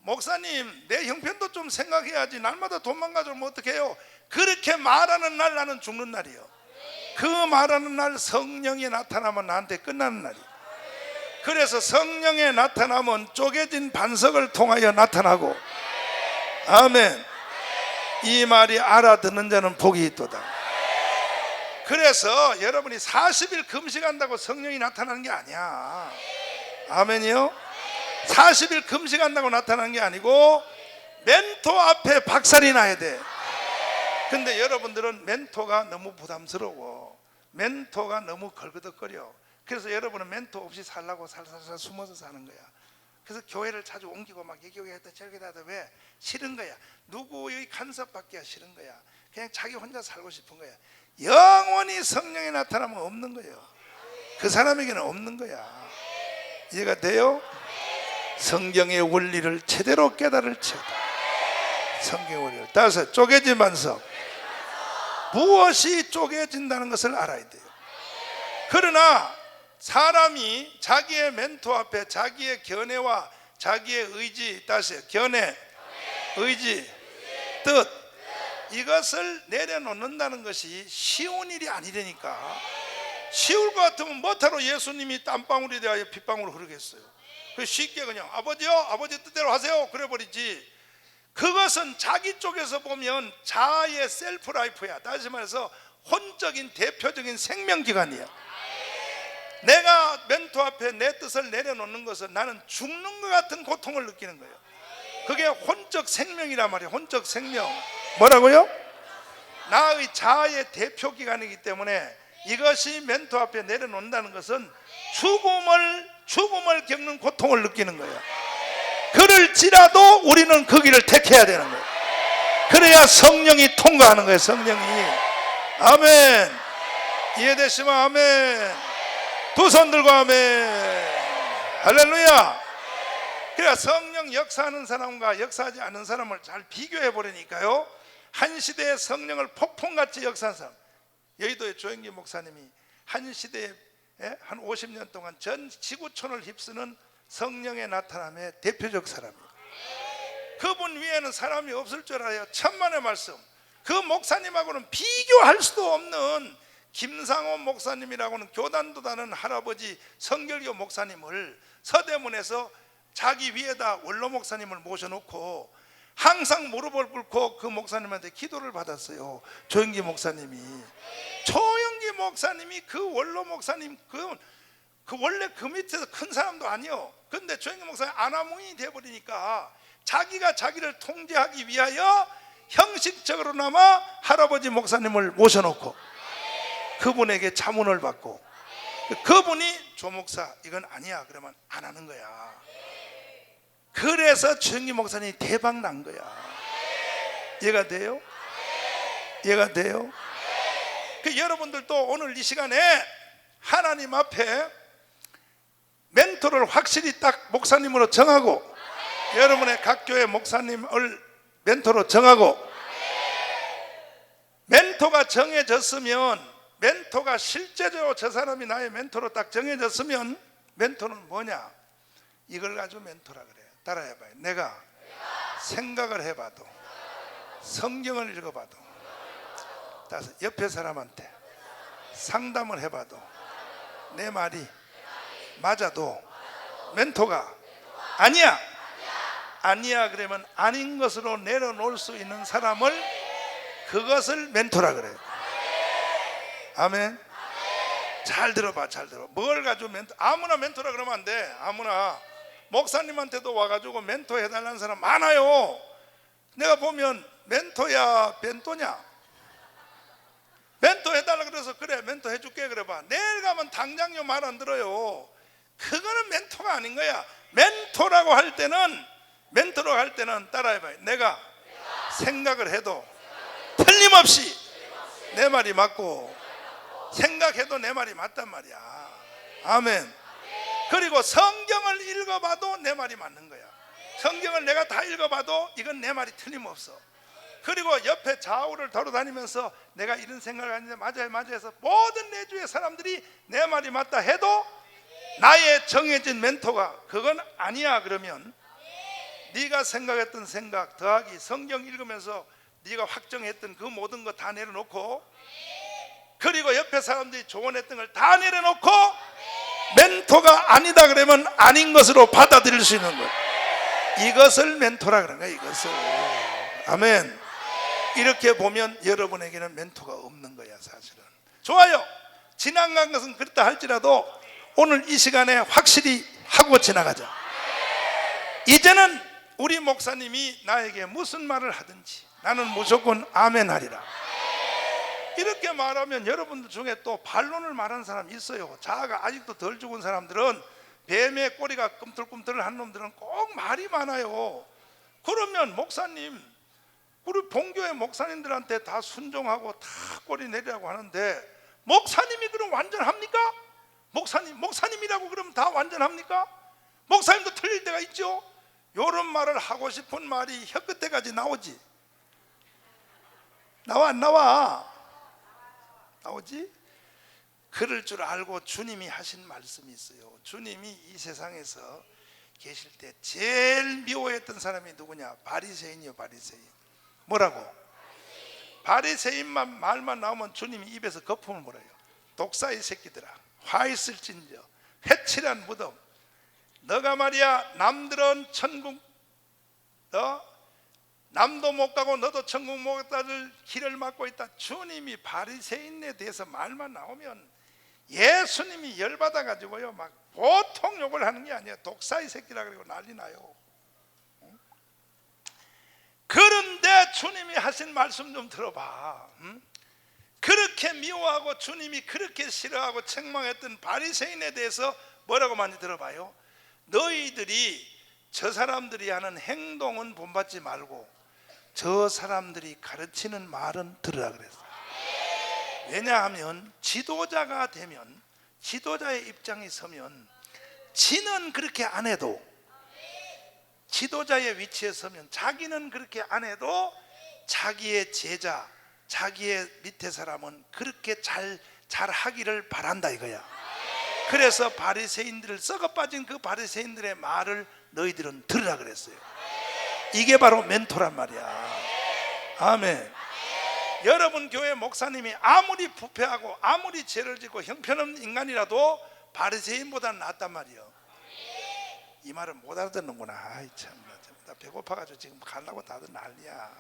A: 목사님 내 형편도 좀 생각해야지, 날마다 돈만 가져오면 어떡해요? 그렇게 말하는 날 나는 죽는 날이요. 그 말하는 날 성령이 나타나면 나한테 끝나는 날이요. 그래서 성령의 나타남은 쪼개진 반석을 통하여 나타나고, 아멘. 이 말이 알아듣는 자는 복이 있도다. 그래서 여러분이 40일 금식한다고 성령이 나타나는 게 아니야. 아멘이요? 40일 금식한다고 나타나는 게 아니고 멘토 앞에 박살이 나야 돼. 근데 여러분들은 멘토가 너무 부담스러워. 멘토가 너무 걸그덕거려. 그래서 여러분은 멘토 없이 살라고 살살살 숨어서 사는 거야. 그래서 교회를 자주 옮기고 막 이 교회 했다 저기 했다. 왜? 싫은 거야. 누구의 간섭받기가 싫은 거야. 그냥 자기 혼자 살고 싶은 거야. 영원히 성령이 나타나면 없는 거예요. 그 사람에게는 없는 거야. 이해가 돼요? 성경의 원리를 제대로 깨달을지어다. 성경의 원리를. 따라서 쪼개진 반석, 무엇이 쪼개진다는 것을 알아야 돼요. 그러나 사람이 자기의 멘토 앞에 자기의 견해와 자기의 의지, 따라서 견해, 의지, 뜻, 이것을 내려놓는다는 것이 쉬운 일이 아니라니까. 쉬울 것 같으면 뭐하러 예수님이 땀방울이 대하여 핏방울을 흐르겠어요? 그 쉽게 그냥 아버지요, 아버지 뜻대로 하세요 그래 버리지. 그것은 자기 쪽에서 보면 자아의 셀프 라이프야. 다시 말해서 혼적인 대표적인 생명기관이야. 내가 멘토 앞에 내 뜻을 내려놓는 것은 나는 죽는 것 같은 고통을 느끼는 거예요. 그게 혼적 생명이란 말이에요. 혼적 생명. 뭐라고요? 나의 자아의 대표기관이기 때문에 이것이 멘토 앞에 내려놓는다는 것은 죽음을 겪는 고통을 느끼는 거예요. 그럴지라도 우리는 그 길을 택해야 되는 거예요. 그래야 성령이 통과하는 거예요. 성령이. 아멘. 이해되시면 아멘. 두 손 들고 아멘. 할렐루야. 그래야 성령 역사하는 사람과 역사하지 않는 사람을 잘 비교해 보려니까요, 한 시대에 성령을 폭풍같이 역사한 사람, 여의도의 조영기 목사님이 한 시대에 한 50년 동안 전 지구촌을 휩쓰는 성령의 나타남의 대표적 사람이에요. 그분 위에는 사람이 없을 줄 알아요. 천만의 말씀. 그 목사님하고는 비교할 수도 없는 김상원 목사님이라고는 교단도 다는 할아버지 성결교 목사님을 서대문에서 자기 위에다 원로 목사님을 모셔놓고 항상 무릎을 꿇고 그 목사님한테 기도를 받았어요. 조영기 목사님이. 조영기 목사님이 그 원로 목사님, 그 원래 그 밑에서 큰 사람도 아니요. 근데 조영기 목사님 아나무인이 돼버리니까 자기가 자기를 통제하기 위하여 형식적으로나마 할아버지 목사님을 모셔놓고 그분에게 자문을 받고, 그분이 조목사 이건 아니야 그러면 안 하는 거야. 그래서 조영기 목사님이 대박 난 거야. 이해가 돼요? 이해가 돼요? 그 여러분들도 오늘 이 시간에 하나님 앞에 멘토를 확실히 딱 목사님으로 정하고, 여러분의 각 교회 목사님을 멘토로 정하고, 멘토가 정해졌으면, 멘토가 실제적으로 저 사람이 나의 멘토로 딱 정해졌으면, 멘토는 뭐냐? 이걸 가지고 멘토라 그래요. 따라해봐요. 내가 생각을 해봐도, 성경을 읽어봐도, 옆에 사람한테 상담을 해봐도 내 말이 맞아도 멘토가 아니야 그러면 아닌 것으로 내려놓을 수 있는 사람을, 그것을 멘토라 그래요. 아멘. 잘 들어봐. 뭘 가지고 멘토? 아무나 멘토라 그러면 안 돼. 아무나. 목사님한테도 와가지고 멘토 해달라는 사람 많아요. 내가 보면 멘토야 벤토냐? 멘토 해달라 그래서 그래 멘토 해줄게 그래봐. 내일 가면 당장요 말 안 들어요. 그거는 멘토가 아닌 거야. 멘토라고 할 때는 따라해봐요. 내가 생각을 해도 틀림없이 내 말이 맞고, 생각해도 내 말이 맞단 말이야. 아멘. 그리고 성경을 읽어봐도 내 말이 맞는 거야. 성경을 내가 다 읽어봐도 이건 내 말이 틀림없어. 그리고 옆에 좌우를 돌아다니면서 내가 이런 생각을 하는데 맞아요 해서 모든 내 주위의 사람들이 내 말이 맞다 해도 나의 정해진 멘토가 그건 아니야 그러면, 네가 생각했던 생각 더하기 성경 읽으면서 네가 확정했던 그 모든 거 다 내려놓고, 그리고 옆에 사람들이 조언했던 걸 다 내려놓고 멘토가 아니다 그러면 아닌 것으로 받아들일 수 있는 것, 이것을 멘토라 그러는 거야. 이것을. 아멘. 이렇게 보면 여러분에게는 멘토가 없는 거야 사실은. 좋아요. 지나간 것은 그렇다 할지라도 오늘 이 시간에 확실히 하고 지나가자. 이제는 우리 목사님이 나에게 무슨 말을 하든지 나는 무조건 아멘 하리라. 이렇게 말하면 여러분들 중에 또 반론을 말하는 사람이 있어요. 자아가 아직도 덜 죽은 사람들은, 뱀의 꼬리가 꿈틀꿈틀한 놈들은 꼭 말이 많아요. 그러면 목사님, 우리 본교회 목사님들한테 다 순종하고 다 꼬리 내리라고 하는데, 목사님이 그럼 완전합니까? 목사님이라고 그러면 다 완전합니까? 목사님도 틀릴 때가 있죠. 이런 말을 하고 싶은 말이 혀끝에까지 나오지. 나와 안 나와? 나오지? 그럴 줄 알고 주님이 하신 말씀이 있어요. 주님이 이 세상에서 계실 때 제일 미워했던 사람이 누구냐? 바리새인이요. 바리새인. 뭐라고? 바리새인만 말만 나오면 주님이 입에서 거품을 몰아요. 독사의 새끼들아, 화 있을진저, 회칠한 무덤, 너가 말이야 남들은 천국 남도 못 가고 너도 천국 못 가를 길을 막고 있다. 주님이 바리새인에 대해서 말만 나오면 예수님이 열받아 가지고요 막 보통 욕을 하는 게 아니에요. 독사의 새끼라 그러고 난리 나요. 그런데 주님이 하신 말씀 좀 들어봐. 그렇게 미워하고 주님이 그렇게 싫어하고 책망했던 바리새인에 대해서 뭐라고 많이 들어봐요? 너희들이 저 사람들이 하는 행동은 본받지 말고 저 사람들이 가르치는 말은 들으라 그랬어요. 왜냐하면 지도자가 되면, 지도자의 입장에 서면 지는 그렇게 안 해도, 지도자의 위치에 서면 자기는 그렇게 안 해도 자기의 제자, 자기의 밑에 사람은 그렇게 잘 하기를 바란다 이거야. 그래서 바리새인들을, 썩어빠진 그 바리새인들의 말을 너희들은 들으라 그랬어요. 이게 바로 멘토란 말이야. 아멘. 여러분 교회 목사님이 아무리 부패하고 아무리 죄를 짓고 형편없는 인간이라도 바리새인보다는 낫단 말이에요. 이 말을 못 알아듣는구나. 아이 참, 나 배고파가지고 지금 가려고 다들 난리야.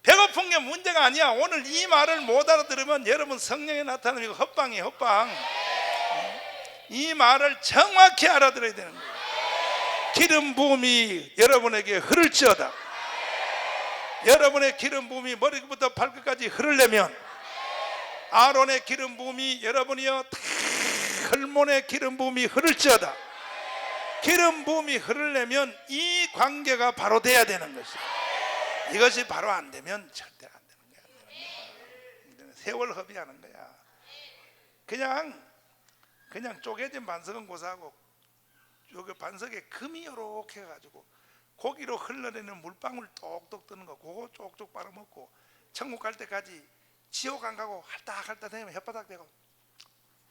A: 배고픈 게 문제가 아니야. 오늘 이 말을 못 알아들으면 여러분 성령이 나타나는 이거 헛방이에요. 헛방. 이 말을 정확히 알아들어야 되는 거예요. 기름 부음이 여러분에게 흐를지어다. 여러분의 기름 부음이 머리부터 발끝까지 흐르려면, 아론의 기름 부음이 여러분이요 다 혈몬의 기름 부음이 흐를지어다. 기름 부음이 흐르려면 이 관계가 바로 돼야 되는 것이에요. 이것이 바로 안 되면 절대 안 되는 거예요. 세월 허비하는 거야. 그냥 쪼개진 반석은 고사하고 여기 반석에 금이 요렇게 해가지고 고기로 흘러내리는 물방울 똑똑 뜨는 거 그거 쪽쪽 빨아먹고 천국 갈 때까지 지옥 안 가고 할딱할딱 되면 혓바닥 대고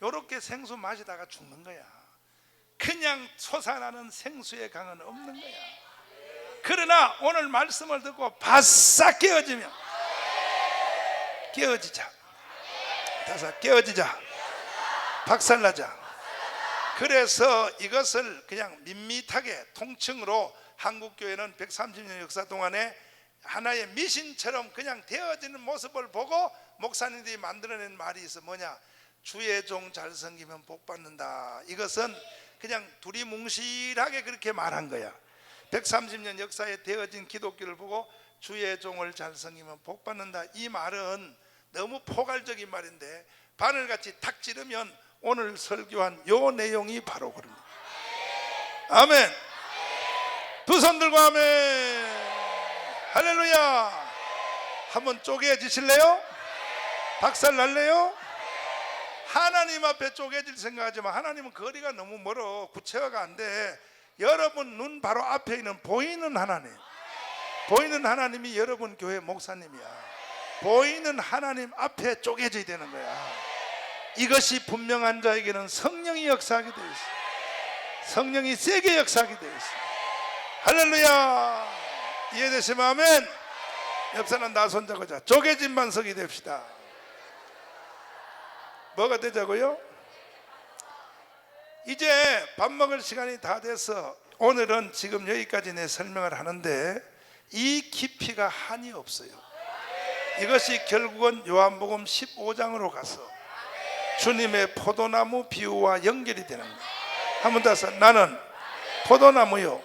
A: 요렇게 생수 마시다가 죽는 거야. 그냥 솟아나는 생수의 강은 없는 거야. 그러나 오늘 말씀을 듣고 바싹 깨어지면 깨어지자. 다섯 깨어지자. 박살나자. 그래서 이것을 그냥 밋밋하게 통칭으로 한국교회는 130년 역사 동안에 하나의 미신처럼 그냥 되어지는 모습을 보고 목사님들이 만들어낸 말이 있어. 뭐냐? 주의 종 잘 섬기면 복 받는다. 이것은 그냥 두리뭉실하게 그렇게 말한 거야. 130년 역사에 되어진 기독교를 보고 주의 종을 잘 섬기면 복 받는다. 이 말은 너무 포괄적인 말인데 바늘같이 탁 찌르면 오늘 설교한 요 내용이 바로 그런 거예요. 아멘. 두 손 들고 아멘. 할렐루야. 한번 쪼개지실래요? 박살 날래요? 하나님 앞에 쪼개질 생각하지만 하나님은 거리가 너무 멀어. 구체화가 안 돼. 여러분 눈 바로 앞에 있는 보이는 하나님, 보이는 하나님이 여러분 교회 목사님이야. 보이는 하나님 앞에 쪼개져야 되는 거야. 이것이 분명한 자에게는 성령이 역사하게 되어 있어. 성령이 세게 역사하게 되어 있어. 할렐루야. 이해되시면 아멘. 옆 사람 나 손잡고 자. 쪼개진 반석이 됩시다. 뭐가 되자고요? 이제 밥 먹을 시간이 다 돼서 오늘은 지금 여기까지 내 설명을 하는데 이 깊이가 한이 없어요. 이것이 결국은 요한복음 15장으로 가서 주님의 포도나무 비유와 연결이 되는 거예요. 한 번 더 해서 나는 포도나무요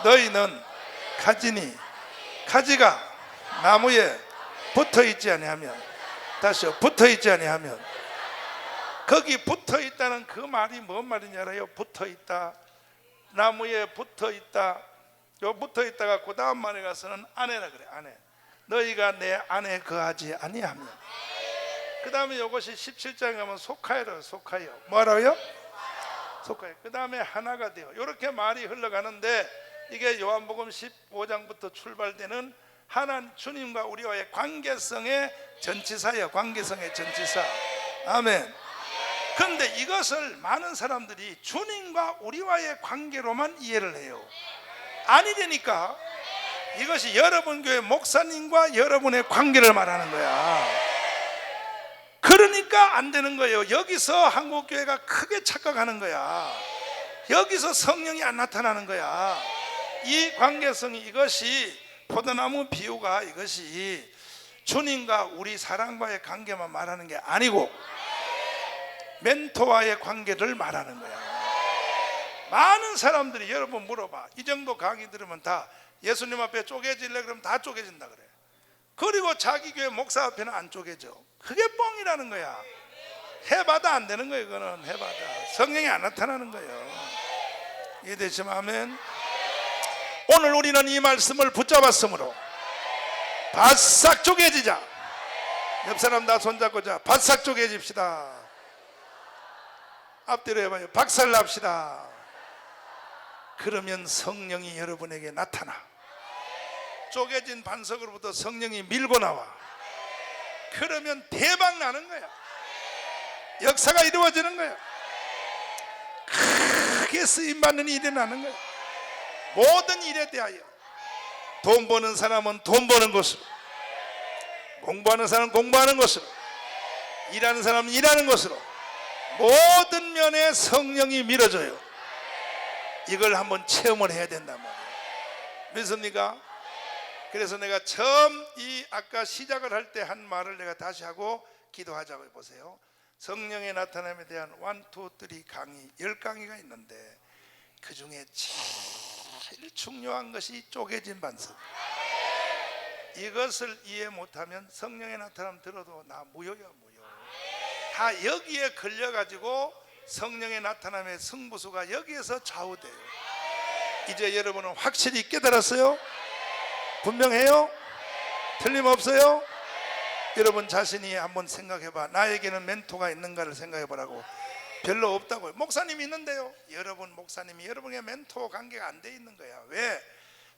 A: 너희는 가지니 가지가 나무에 붙어있지 아니하면 다시요 붙어있지 아니하면 거기 붙어있다는 그 말이 뭔 말인지 알아요? 붙어있다 나무에 붙어있다 요 붙어있다가 그 다음 말에 가서는 안에라 그래. 안에 너희가 내 안에 거하지 아니하면 그 다음에 이것이 17장에 가면 속하여라. 속하여 뭐라고요? 속하여. 그 다음에 하나가 돼요. 이렇게 말이 흘러가는데 이게 요한복음 15장부터 출발되는 하나님 주님과 우리와의 관계성의 전치사예요. 관계성의 전치사. 아멘. 그런데 이것을 많은 사람들이 주님과 우리와의 관계로만 이해를 해요. 아니되니까 이것이 여러분 교회 목사님과 여러분의 관계를 말하는 거야. 그러니까 안 되는 거예요. 여기서 한국교회가 크게 착각하는 거야. 여기서 성령이 안 나타나는 거야. 이 관계성이 이것이 포도나무 비유가 이것이 주님과 우리 사랑과의 관계만 말하는 게 아니고 멘토와의 관계를 말하는 거야. 많은 사람들이 여러분 물어봐. 이 정도 강의 들으면 다 예수님 앞에 쪼개질래 그러면 다 쪼개진다 그래. 그리고 자기 교회 목사 앞에는 안 쪼개져. 그게 뻥이라는 거야. 해봐도 안 되는 거예요. 그거는 해봐도 성령이 안 나타나는 거예요. 이해되시면 아멘. 오늘 우리는 이 말씀을 붙잡았으므로 바싹 쪼개지자. 옆 사람 다 손잡고 자. 바싹 쪼개집시다. 앞뒤로 해봐요. 박살납시다. 그러면 성령이 여러분에게 나타나. 쪼개진 반석으로부터 성령이 밀고 나와. 그러면 대박 나는 거야. 역사가 이루어지는 거야. 크게 쓰임받는 일이 나는 거야. 모든 일에 대하여 돈 버는 사람은 돈 버는 것으로, 공부하는 사람은 공부하는 것으로, 일하는 사람은 일하는 것으로 모든 면에 성령이 밀어줘요. 이걸 한번 체험을 해야 된단 말이에요. 믿습니까? 그래서 내가 처음 이 아까 시작을 할 때 한 말을 내가 다시 하고 기도하자고 해보세요. 성령의 나타남에 대한 1, 2, 3 강의 10강의가 있는데 그 중에 제일 중요한 것이 쪼개진 반석. 이것을 이해 못하면 성령의 나타남 들어도 나 무효야 무효. 다 여기에 걸려가지고 성령의 나타남의 승부수가 여기에서 좌우돼요. 이제 여러분은 확실히 깨달았어요? 분명해요? 틀림없어요? 여러분 자신이 한번 생각해봐. 나에게는 멘토가 있는가를 생각해보라고. 별로 없다고요. 목사님이 있는데요. 여러분 목사님이 여러분의 멘토 관계가 안 돼 있는 거야. 왜?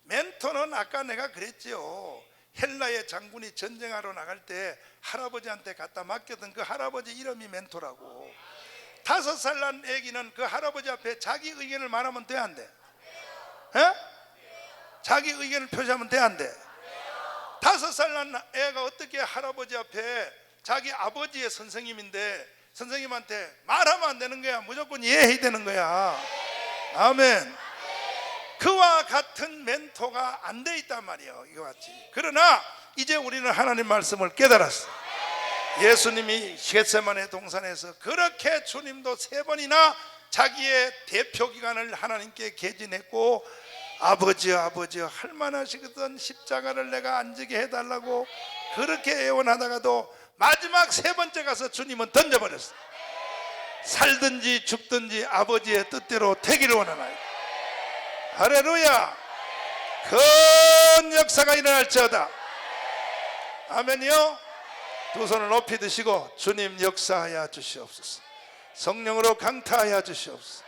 A: 멘토는 아까 내가 그랬죠. 헬라의 장군이 전쟁하러 나갈 때 할아버지한테 갖다 맡겼던 그 할아버지 이름이 멘토라고. 5살 난 애기는 그 할아버지 앞에 자기 의견을 말하면 돼, 안 돼? 에? 자기 의견을 표시하면 돼, 안 돼? 5살 난 애가 어떻게 할아버지 앞에 자기 아버지의 선생님인데 선생님한테 말하면 안 되는 거야. 무조건 이해해야 되는 거야. 아멘. 그와 같은 멘토가 안 돼 있단 말이에요. 이거 같이. 그러나 이제 우리는 하나님 말씀을 깨달았어. 예수님이 겟세마네 동산에서 그렇게 주님도 3번이나 자기의 대표 기간을 하나님께 개진했고, 아버지여 아버지여 할 만하시거든 십자가를 내가 안 지게 해달라고 그렇게 애원하다가도 마지막 3번째 가서 주님은 던져버렸어. 살든지 죽든지 아버지의 뜻대로 되기를 원하나이다. 할렐루야. 큰 역사가 일어날지어다. 아멘이요. 두 손을 높이 드시고 주님 역사하여 주시옵소서. 성령으로 강타하여 주시옵소서.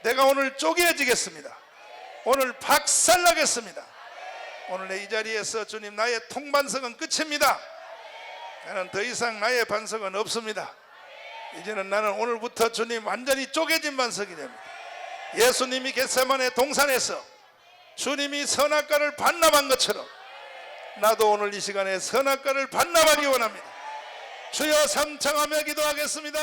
A: 내가 오늘 쪼개지겠습니다. 오늘 박살나겠습니다. 오늘 내 이 자리에서 주님 나의 통반석은 끝입니다. 나는 더 이상 나의 반석은 없습니다. 이제는 나는 오늘부터 주님 완전히 쪼개진 반석이 됩니다. 예수님이 겟세마네 동산에서 주님이 선악과를 반납한 것처럼 나도 오늘 이 시간에 선악과를 반납하기 원합니다. 주여 삼창하며 기도하겠습니다.